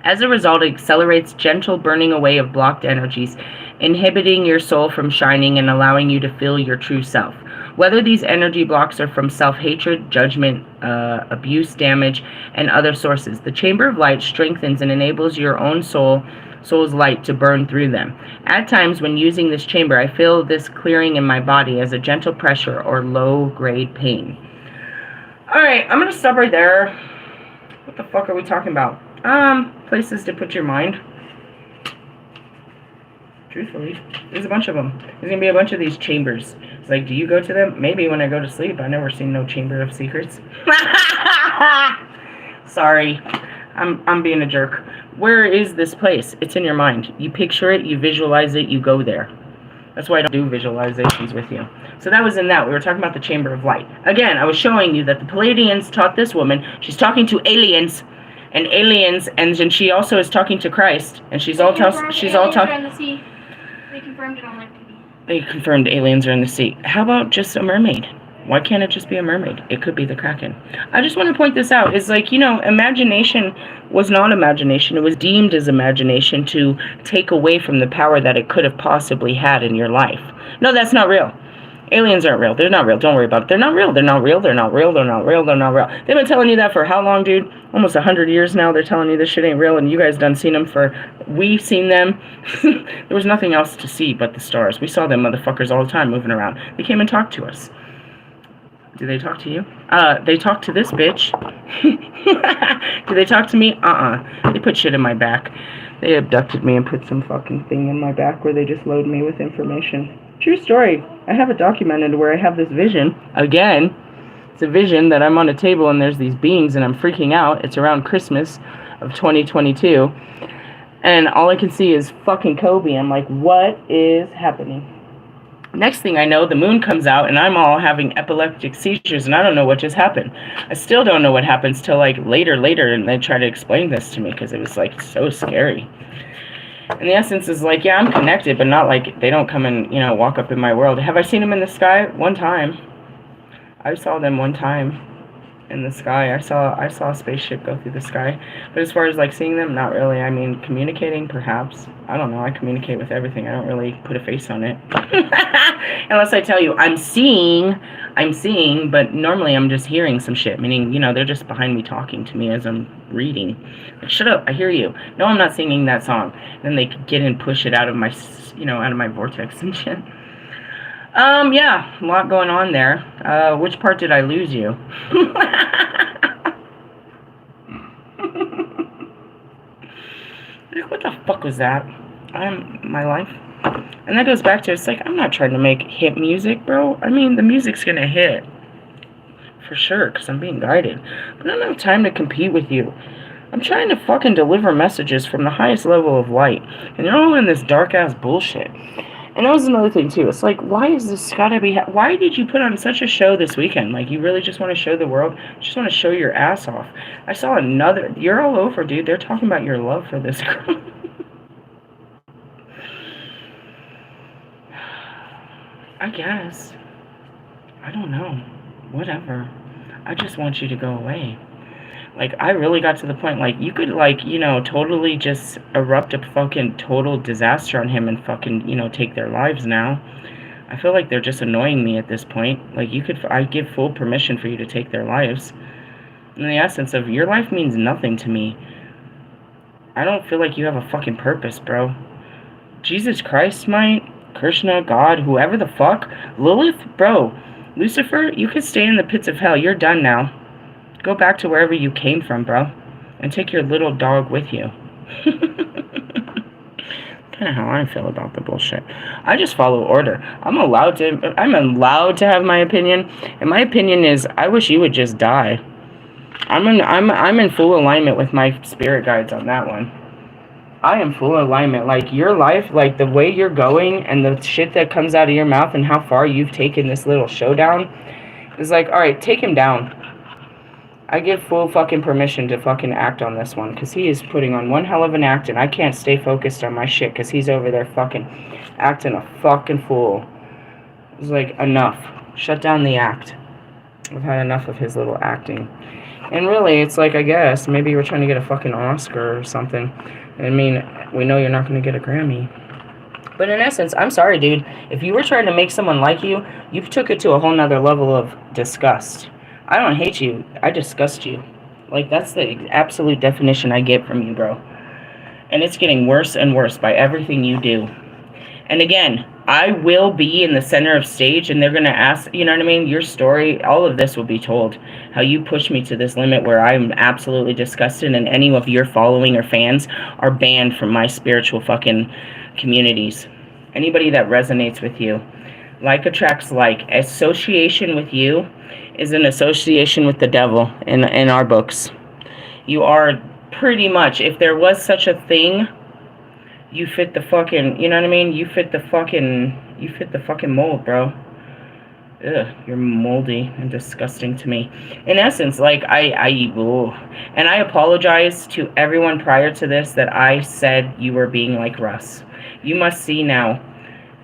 As a result, it accelerates gentle burning away of blocked energies, inhibiting your soul from shining and allowing you to feel your true self. Whether these energy blocks are from self-hatred, judgment, abuse, damage, and other sources, the Chamber of Light strengthens and enables your own soul's light to burn through them. At times when using this chamber, I feel this clearing in my body as a gentle pressure or low-grade pain. Alright, I'm going to stop right there. What the fuck are we talking about? Places to put your mind. Truthfully, there's a bunch of them. There's gonna be a bunch of these chambers. It's like, do you go to them? Maybe when I go to sleep. I've never seen no chamber of secrets. Sorry. I'm being a jerk. Where is this place? It's in your mind. You picture it, you visualize it, you go there. That's why I don't do visualizations with you. So that was in that. We were talking about the Chamber of Light. Again, I was showing you that the Palladians taught this woman. She's talking to aliens, and she also is talking to Christ, and she's all talking. They confirmed it on live TV. They confirmed aliens are in the sea. How about just a mermaid? Why can't it just be a mermaid? It could be the Kraken. I just want to point this out. It's like, imagination was not imagination. It was deemed as imagination to take away from the power that it could have possibly had in your life. No, that's not real. Aliens aren't real. They're not real. Don't worry about it. They're not real. They're not real. They're not real. They're not real. They're not real. They've been telling you that for how long, dude? Almost 100 years now. They're telling you this shit ain't real, and you guys done seen them we've seen them. There was nothing else to see but the stars. We saw them motherfuckers all the time moving around. They came and talked to us. Do they talk to you? They talk to this bitch. Do they talk to me? They put shit in my back. They abducted me and put some fucking thing in my back where they just load me with information. True story. I have it documented where I have this vision. Again, it's a vision that I'm on a table and there's these beings and I'm freaking out. It's around Christmas of 2022. And all I can see is fucking Kobe. I'm like, what is happening? Next thing I know, the moon comes out and I'm all having epileptic seizures and I don't know what just happened. I still don't know what happens till like later and they try to explain this to me because it was like so scary. And the essence is like, yeah, I'm connected, but not like they don't come and, walk up in my world. Have I seen them in the sky? One time. I saw them one time in the sky. I saw a spaceship go through the sky. But as far as like seeing them, not really. I mean, communicating, perhaps. I don't know. I communicate with everything. I don't really put a face on it. Unless I tell you, I'm seeing, but normally I'm just hearing some shit. Meaning, they're just behind me talking to me as I'm reading. Like, shut up, I hear you. No, I'm not singing that song. And then they get and push it out of my, out of my vortex and shit. Yeah, a lot going on there. Which part did I lose you? What the fuck was that? My life. And that goes back to, it's like, I'm not trying to make hit music, bro. I mean, the music's gonna hit. For sure, because I'm being guided. But I don't have time to compete with you. I'm trying to fucking deliver messages from the highest level of light. And you're all in this dark-ass bullshit. And that was another thing, too. It's like, why is this gotta be... Why did you put on such a show this weekend? Like, you really just want to show the world? You just want to show your ass off. I saw another... You're all over, dude. They're talking about your love for this girl. I guess. I don't know. Whatever. I just want you to go away. Like, I really got to the point, like, you could, like, totally just erupt a fucking total disaster on him and fucking, take their lives now. I feel like they're just annoying me at this point. Like, I give full permission for you to take their lives. In the essence of, your life means nothing to me. I don't feel like you have a fucking purpose, bro. Jesus Christ might, Krishna, God, whoever the fuck, Lilith, bro, Lucifer, you can stay in the pits of hell. You're done now. Go back to wherever you came from, bro. And take your little dog with you. Kind of how I feel about the bullshit. I just follow order. I'm allowed to have my opinion. And my opinion is, I wish you would just die. I'm in full alignment with my spirit guides on that one. I am full alignment. Like, your life, like, the way you're going and the shit that comes out of your mouth and how far you've taken this little showdown is like, alright, take him down. I give full fucking permission to fucking act on this one, because he is putting on one hell of an act, and I can't stay focused on my shit, because he's over there fucking acting a fucking fool. It's like, enough. Shut down the act. I've had enough of his little acting. And really, it's like, I guess, maybe you were trying to get a fucking Oscar or something. I mean, we know you're not going to get a Grammy. But in essence, I'm sorry, dude. If you were trying to make someone like you, you took it to a whole nother level of disgust. I don't hate you. I disgust you. Like, that's the absolute definition I get from you, bro. And it's getting worse and worse by everything you do. And again, I will be in the center of stage, and they're going to ask, you know what I mean? Your story, all of this will be told. How you pushed me to this limit where I'm absolutely disgusted, and any of your following or fans are banned from my spiritual fucking communities. Anybody that resonates with you. Like attracts like. Association with you is an association with the devil in our books. You are pretty much, if there was such a thing, you fit the fucking, you know what I mean? You fit the fucking mold, bro. Ugh, you're moldy and disgusting to me. In essence, like, and I apologize to everyone prior to this that I said you were being like Russ. You must see now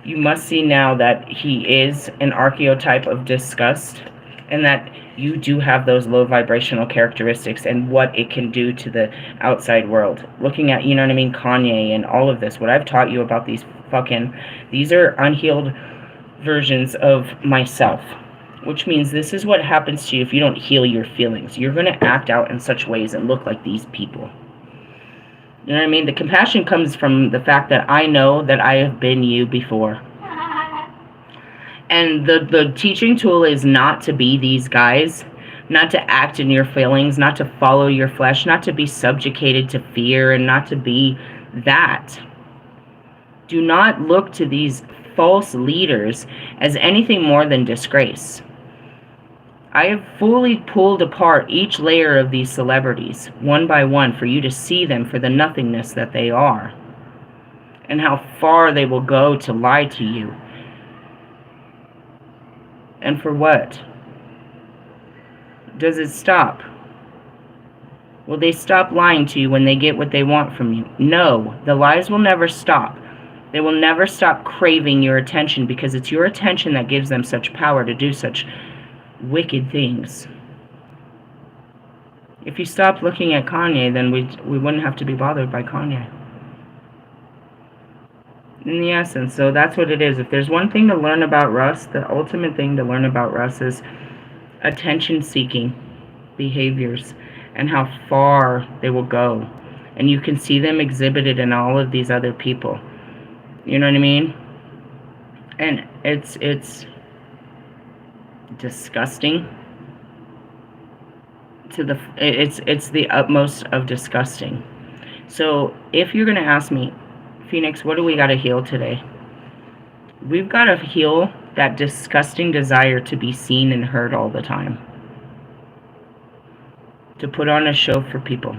that he is an archetype of disgust, and that you do have those low vibrational characteristics and what it can do to the outside world. Looking at, you know what I mean, Kanye and all of this, what I've taught you about these are unhealed versions of myself, which means this is what happens to you if you don't heal your feelings. You're going to act out in such ways and look like these people. You know what I mean? The compassion comes from the fact that I know that I have been you before. And the teaching tool is not to be these guys, not to act in your feelings, not to follow your flesh, not to be subjugated to fear, and not to be that. Do not look to these false leaders as anything more than disgrace. I have fully pulled apart each layer of these celebrities, one by one, for you to see them for the nothingness that they are, and how far they will go to lie to you. And for what? Does it stop? Will they stop lying to you when they get what they want from you? No, the lies will never stop. They will never stop craving your attention, because it's your attention that gives them such power to do such wicked things. If you stopped looking at Kanye, then we wouldn't have to be bothered by Kanye. In the essence, so that's what it is. If there's one thing to learn about Russ, the ultimate thing to learn about Russ is attention-seeking behaviors and how far they will go. And you can see them exhibited in all of these other people. You know what I mean? And it's disgusting. It's the utmost of disgusting. So if you're going to ask me, Phoenix, what do we got to heal today? We've got to heal that disgusting desire to be seen and heard all the time. To put on a show for people.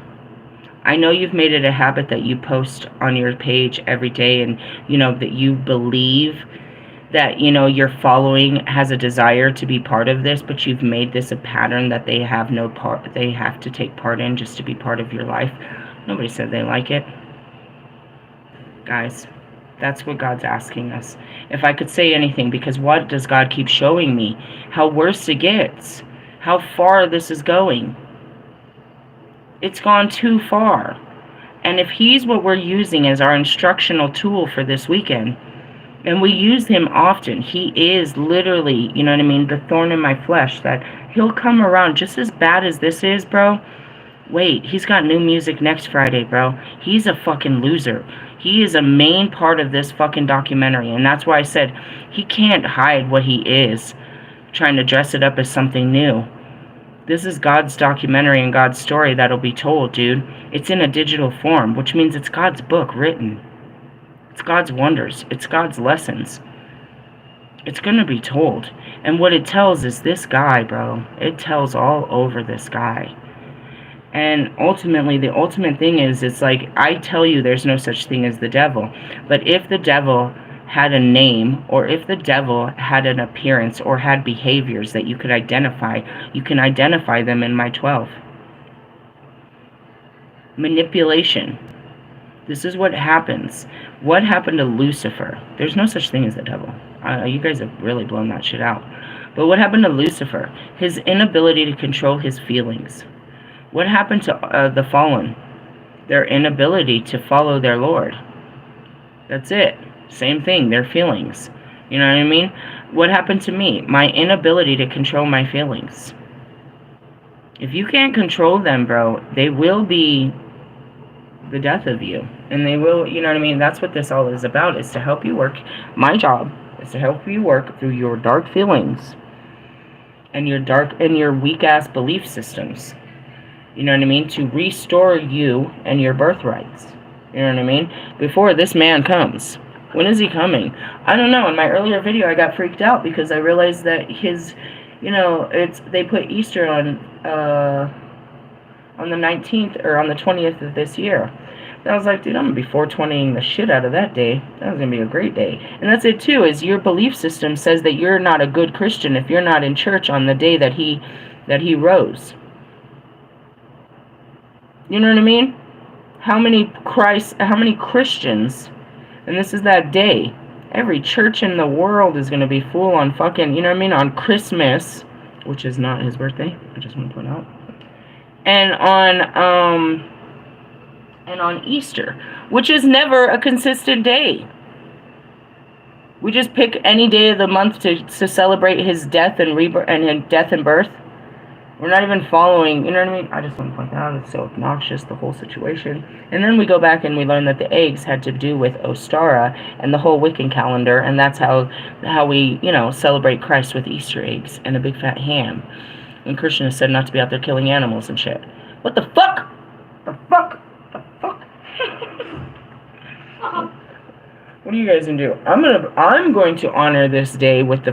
I know you've made it a habit that you post on your page every day, and you know that you believe that, you know, your following has a desire to be part of this, but you've made this a pattern that they have to take part in just to be part of your life. Nobody said they like it. Guys, that's what God's asking us. If I could say anything, because what does God keep showing me? How worse it gets. How far this is going. It's gone too far. And if he's what we're using as our instructional tool for this weekend, and we use him often, he is literally, you know what I mean, the thorn in my flesh, that he'll come around just as bad as this is, bro. Wait, he's got new music next Friday, bro. He's a fucking loser. He is a main part of this fucking documentary, and that's why I said he can't hide what he is, trying to dress it up as something new. This is God's documentary and God's story that'll be told, dude. It's in a digital form, which means it's God's book written. It's God's wonders. It's God's lessons. It's going to be told. And what it tells is this guy, bro. It tells all over this guy. And ultimately, the ultimate thing is, it's like, I tell you there's no such thing as the devil. But if the devil had a name, or if the devil had an appearance, or had behaviors that you could identify, you can identify them in my 12. Manipulation. This is what happens. What happened to Lucifer? There's no such thing as the devil. You guys have really blown that shit out. But what happened to Lucifer? His inability to control his feelings. What happened to the fallen? Their inability to follow their Lord. That's it. Same thing, their feelings. You know what I mean? What happened to me? My inability to control my feelings. If you can't control them, bro, they will be the death of you. And they will, you know what I mean? That's what this all is about, is to help you work. My job is to help you work through your dark feelings and your weak-ass belief systems. You know what I mean? To restore you and your birthrights. You know what I mean? Before this man comes. When is he coming? I don't know. In my earlier video, I got freaked out because I realized that You know, they put Easter on the 19th or on the 20th of this year. And I was like, dude, I'm going to be 420ing the shit out of that day. That was going to be a great day. And that's it, too, is your belief system says that you're not a good Christian if you're not in church on the day that he rose. You know what I mean? How many Christians, and this is that day, every church in the world is going to be full on fucking, you know what I mean, on Christmas, which is not his birthday, I just want to point out, and on Easter, which is never a consistent day. We just pick any day of the month to celebrate his death and rebirth and his death and birth. We're not even following, you know what I mean? I just want to point that out. It's so obnoxious, the whole situation. And then we go back and we learn that the eggs had to do with Ostara and the whole Wiccan calendar, and that's how we, you know, celebrate Christ with Easter eggs and a big fat ham. And Christian has said not to be out there killing animals and shit. What the fuck? The fuck? The fuck? What are you guys gonna do? I'm going to honor this day with the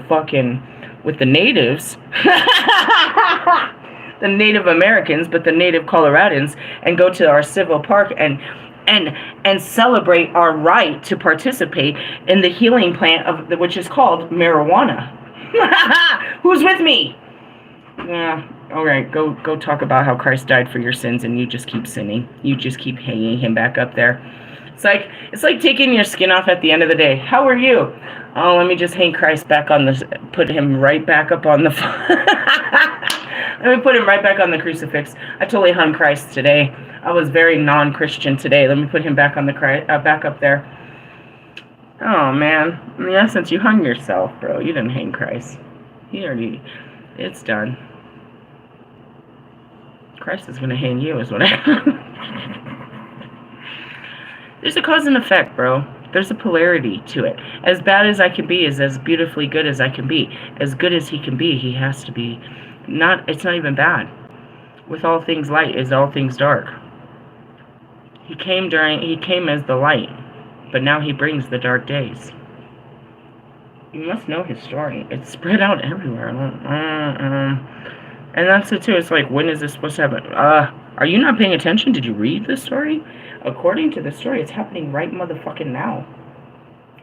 natives. The Native Americans, but the Native Coloradans, and go to our civil park and celebrate our right to participate in the healing plant which is called marijuana. Who's with me? Yeah, all right, go talk about how Christ died for your sins, and you just keep sinning. You just keep hanging him back up there. It's like taking your skin off at the end of the day. How are you? Oh, let me just hang Christ back on put him right back up on the let me put him right back on the crucifix. I totally hung Christ today. I was very non-Christian today. Let me put him back on the back up there. Oh man, in the essence, you hung yourself, bro. You didn't hang Christ. It's done. Christ is gonna hang you, is what There's a cause and effect, bro. There's a polarity to it. As bad as I can be is as beautifully good as I can be. As good as he can be, he has to be. It's not even bad. With all things light is all things dark. He came as the light, but now he brings the dark days. You must know his story. It's spread out everywhere. And that's it too. It's like, when is this supposed to happen? Are you not paying attention? Did you read the story? According to the story, it's happening right motherfucking now.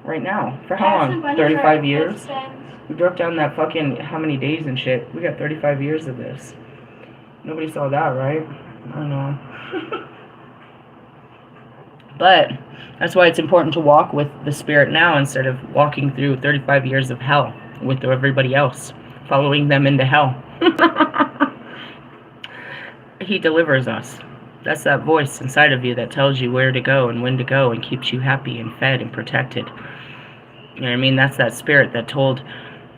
Right now. For how long? 35 years? We broke down that fucking how many days and shit. We got 35 years of this. Nobody saw that, right? I don't know. But that's why it's important to walk with the Spirit now instead of walking through 35 years of hell with everybody else, following them into hell. He delivers us. That's that voice inside of you that tells you where to go and when to go and keeps you happy and fed and protected. You know what I mean? That's that Spirit that told,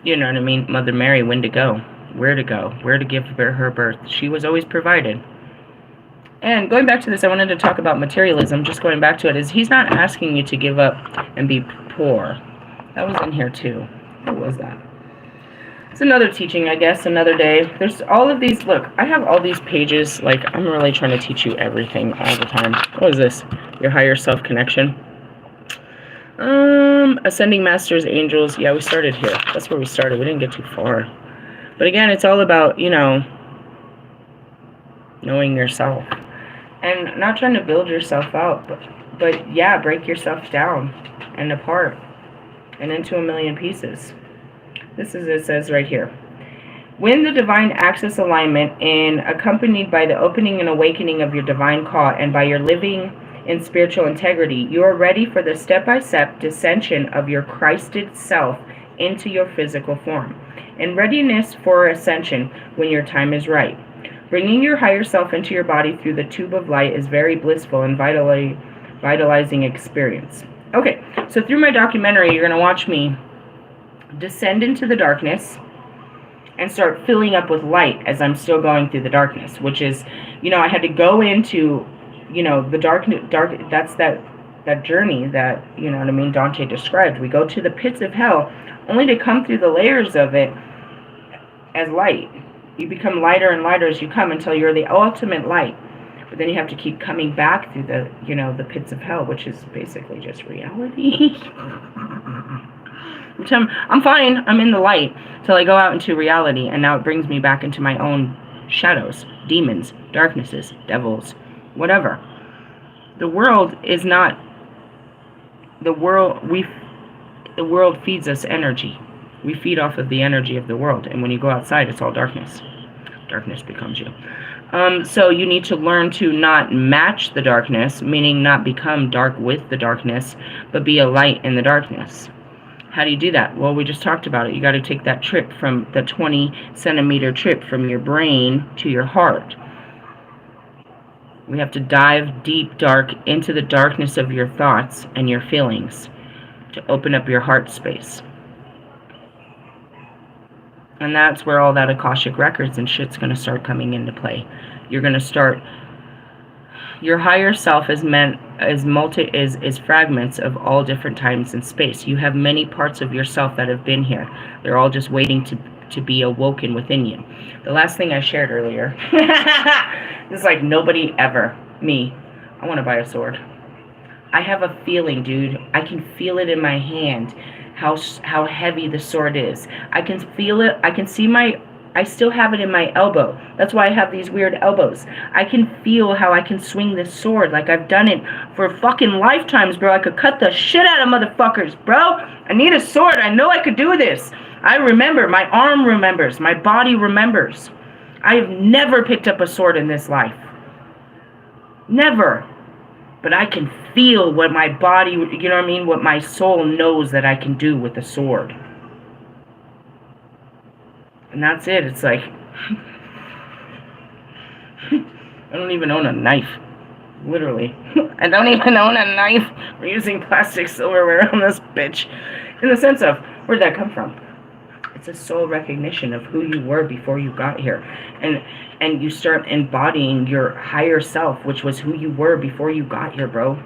you know what I mean, Mother Mary when to go, where to give her birth. She was always provided. And going back to this, I wanted to talk about materialism. Just going back to it, is he's not asking you to give up and be poor. That was in here too. What was that? It's another teaching, I guess, another day. There's all of these. Look, I have all these pages. Like, I'm really trying to teach you everything all the time. What is this? Your higher self connection. Ascending masters, angels. Yeah, we started here. That's where we started. We didn't get too far. But again, it's all about, you know, knowing yourself. And not trying to build yourself out, but yeah, break yourself down and apart and into a million pieces. This is, it says right here. When the divine axis alignment in accompanied by the opening and awakening of your divine call and by your living in spiritual integrity, you are ready for the step-by-step descension of your Christed self into your physical form. In readiness for ascension when your time is right. Bringing your higher self into your body through the tube of light is very blissful and vitalizing experience. Okay, so through my documentary, you're going to watch me descend into the darkness and start filling up with light as I'm still going through the darkness, which is, you know, I had to go into, you know, the dark, that's that journey that, you know what I mean, Dante described. We go to the pits of hell only to come through the layers of it as light. You become lighter and lighter as you come until you're the ultimate light. But then you have to keep coming back through the, you know, the pits of hell, which is basically just reality. I'm fine. I'm in the light till I go out into reality, and now it brings me back into my own shadows, demons, darknesses, devils, whatever. The world is not the world. The world feeds us energy. We feed off of the energy of the world, and when you go outside, it's all darkness. Darkness becomes you. So you need to learn to not match the darkness, meaning not become dark with the darkness, but be a light in the darkness. How do you do that? Well, we just talked about it. You got to take that trip from the 20-centimeter trip from your brain to your heart. We have to dive deep, dark into the darkness of your thoughts and your feelings to open up your heart space. And that's where all that Akashic records and shit's going to start coming into play. You're going to start... Your higher self is fragments of all different times and space. You have many parts of yourself that have been here. They're all just waiting to be awoken within you. The last thing I shared earlier... It's like nobody ever. Me. I want to buy a sword. I have a feeling, dude. I can feel it in my hand. How heavy the sword is. I can feel it. I can see I still have it in my elbow. That's why I have these weird elbows. I can feel how I can swing this sword like I've done it for fucking lifetimes, bro. I could cut the shit out of motherfuckers, bro. I need a sword. I know I could do this. I remember. My arm remembers. My body remembers. I have never picked up a sword in this life. Never. But I can feel what my body, you know what I mean? What my soul knows that I can do with a sword. And that's it. It's like, I don't even own a knife. Literally. I don't even own a knife. We're using plastic silverware on this bitch. In the sense of, where'd that come from? It's a soul recognition of who you were before you got here. And you start embodying your higher self, which was who you were before you got here, bro.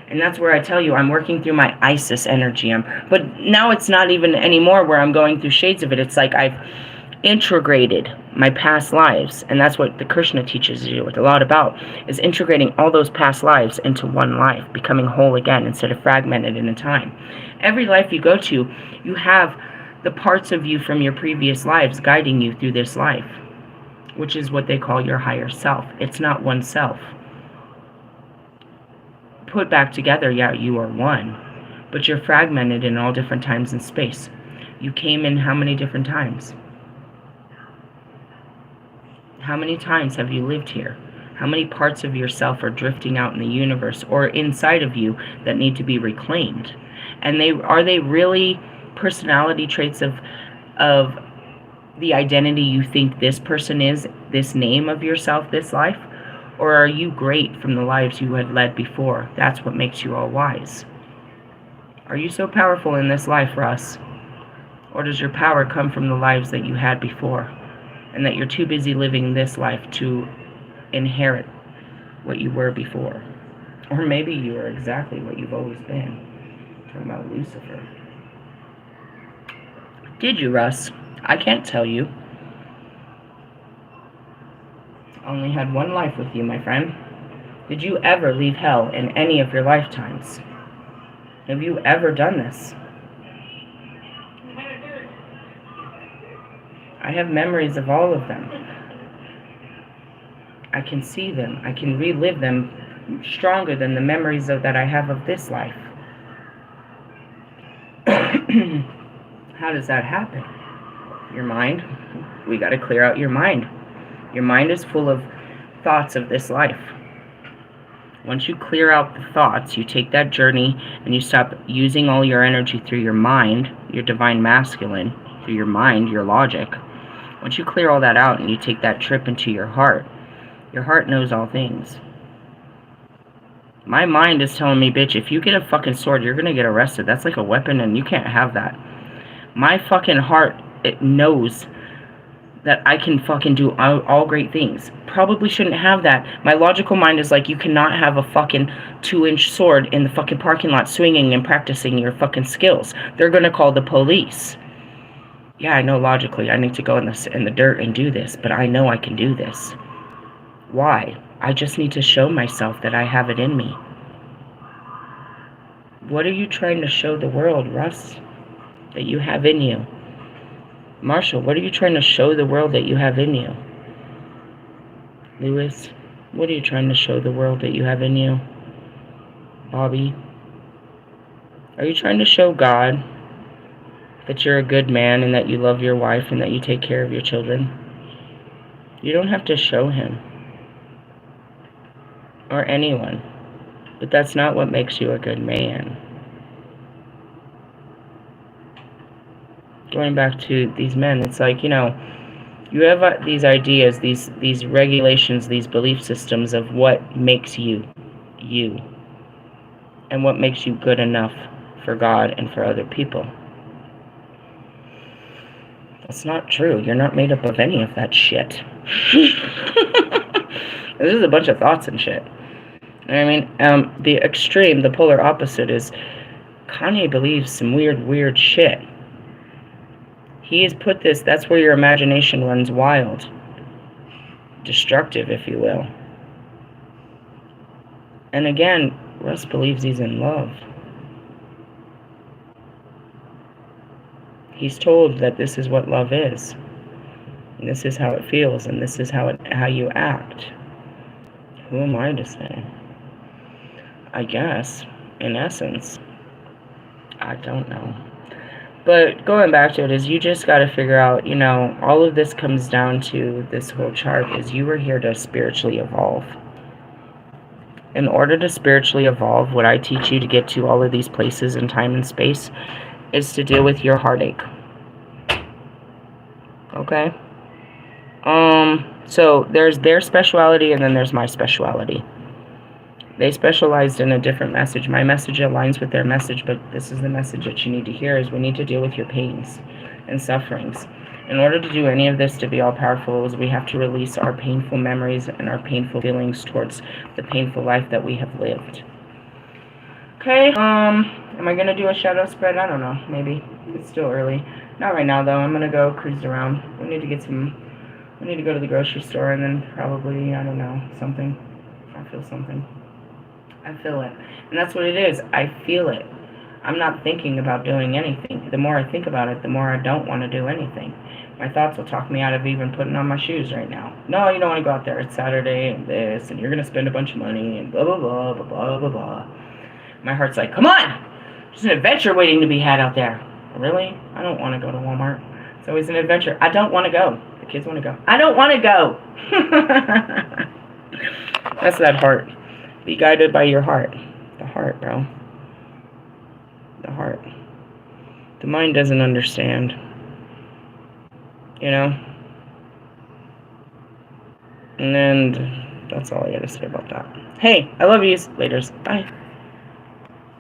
And that's where I tell you, I'm working through my Isis energy. But now it's not even anymore where I'm going through shades of it. It's like I've integrated my past lives. And that's what the Krishna teaches you a lot about, is integrating all those past lives into one life, becoming whole again instead of fragmented in a time. Every life you go to, you have the parts of you from your previous lives guiding you through this life, which is what they call your higher self. It's not one self. Put back together, yeah, you are one, but you're fragmented in all different times and space. You came in how many different times? How many times have you lived here? How many parts of yourself are drifting out in the universe or inside of you that need to be reclaimed? And are they really personality traits of the identity you think this person is, this name of yourself, this life? Or are you great from the lives you had led before? That's what makes you all wise. Are you so powerful in this life, Russ? Or does your power come from the lives that you had before, and that you're too busy living this life to inherit what you were before? Or maybe you are exactly what you've always been. I'm talking about Lucifer. Did you, Russ? I can't tell you. Only had one life with you, my friend. Did you ever leave hell in any of your lifetimes? Have you ever done this? I have memories of all of them. I can see them. I can relive them stronger than the memories that I have of this life. How does that happen? Your mind. We got to clear out your mind. Your mind is full of thoughts of this life. Once you clear out the thoughts, you take that journey and you stop using all your energy through your mind, your divine masculine, through your mind, your logic. Once you clear all that out and you take that trip into your heart knows all things. My mind is telling me, bitch, if you get a fucking sword, you're gonna get arrested. That's like a weapon and you can't have that. My fucking heart, it knows that I can fucking do all great things. Probably shouldn't have that. My logical mind is like, you cannot have a fucking 2-inch sword in the fucking parking lot swinging and practicing your fucking skills. They're gonna call the police. Yeah, I know logically I need to go in the dirt and do this, but I know I can do this. Why? I just need to show myself that I have it in me. What are you trying to show the world, Russ? that you have in you. Marshall, what are you trying to show the world that you have in you? Lewis, what are you trying to show the world that you have in you? Bobby, are you trying to show God that you're a good man and that you love your wife and that you take care of your children? You don't have to show him or anyone, but that's not what makes you a good man. Going back to these men, it's like, you know, you have these ideas, these regulations, these belief systems of what makes you, you, and what makes you good enough for God and for other people. That's not true. You're not made up of any of that shit. This is a bunch of thoughts and shit. I mean, the extreme, the polar opposite is Kanye believes some weird shit. He has put this, that's where your imagination runs wild. Destructive, if you will. And again, Russ believes he's in love. He's told that this is what love is. And this is how it feels, and this is how you act. Who am I to say? I guess, in essence. I don't know. But going back to it is you just got to figure out, you know, all of this comes down to this whole chart is you were here to spiritually evolve. In order to spiritually evolve, what I teach you to get to all of these places in time and space is to deal with your heartache. Okay? So there's their speciality and then there's my speciality. They specialized in a different message. My message aligns with their message, but this is the message that you need to hear is we need to deal with your pains and sufferings. In order to do any of this to be all-powerful is we have to release our painful memories and our painful feelings towards the painful life that we have lived. Okay, am I going to do a shadow spread? I don't know, maybe. It's still early. Not right now, though. I'm going to go cruise around. We need to go to the grocery store and then probably, I don't know, something. I feel something. I feel it. And that's what it is. I feel it. I'm not thinking about doing anything. The more I think about it, the more I don't want to do anything. My thoughts will talk me out of even putting on my shoes right now. No, you don't want to go out there. It's Saturday and this, and you're going to spend a bunch of money and blah, blah, blah, blah, blah, blah, blah. My heart's like, come on! There's an adventure waiting to be had out there. Really? I don't want to go to Walmart. It's always an adventure. I don't want to go. The kids want to go. I don't want to go! That's that heart. Be guided by your heart. The heart, bro. The heart. The mind doesn't understand. You know? And that's all I gotta say about that. Hey, I love yous. Laters. Bye.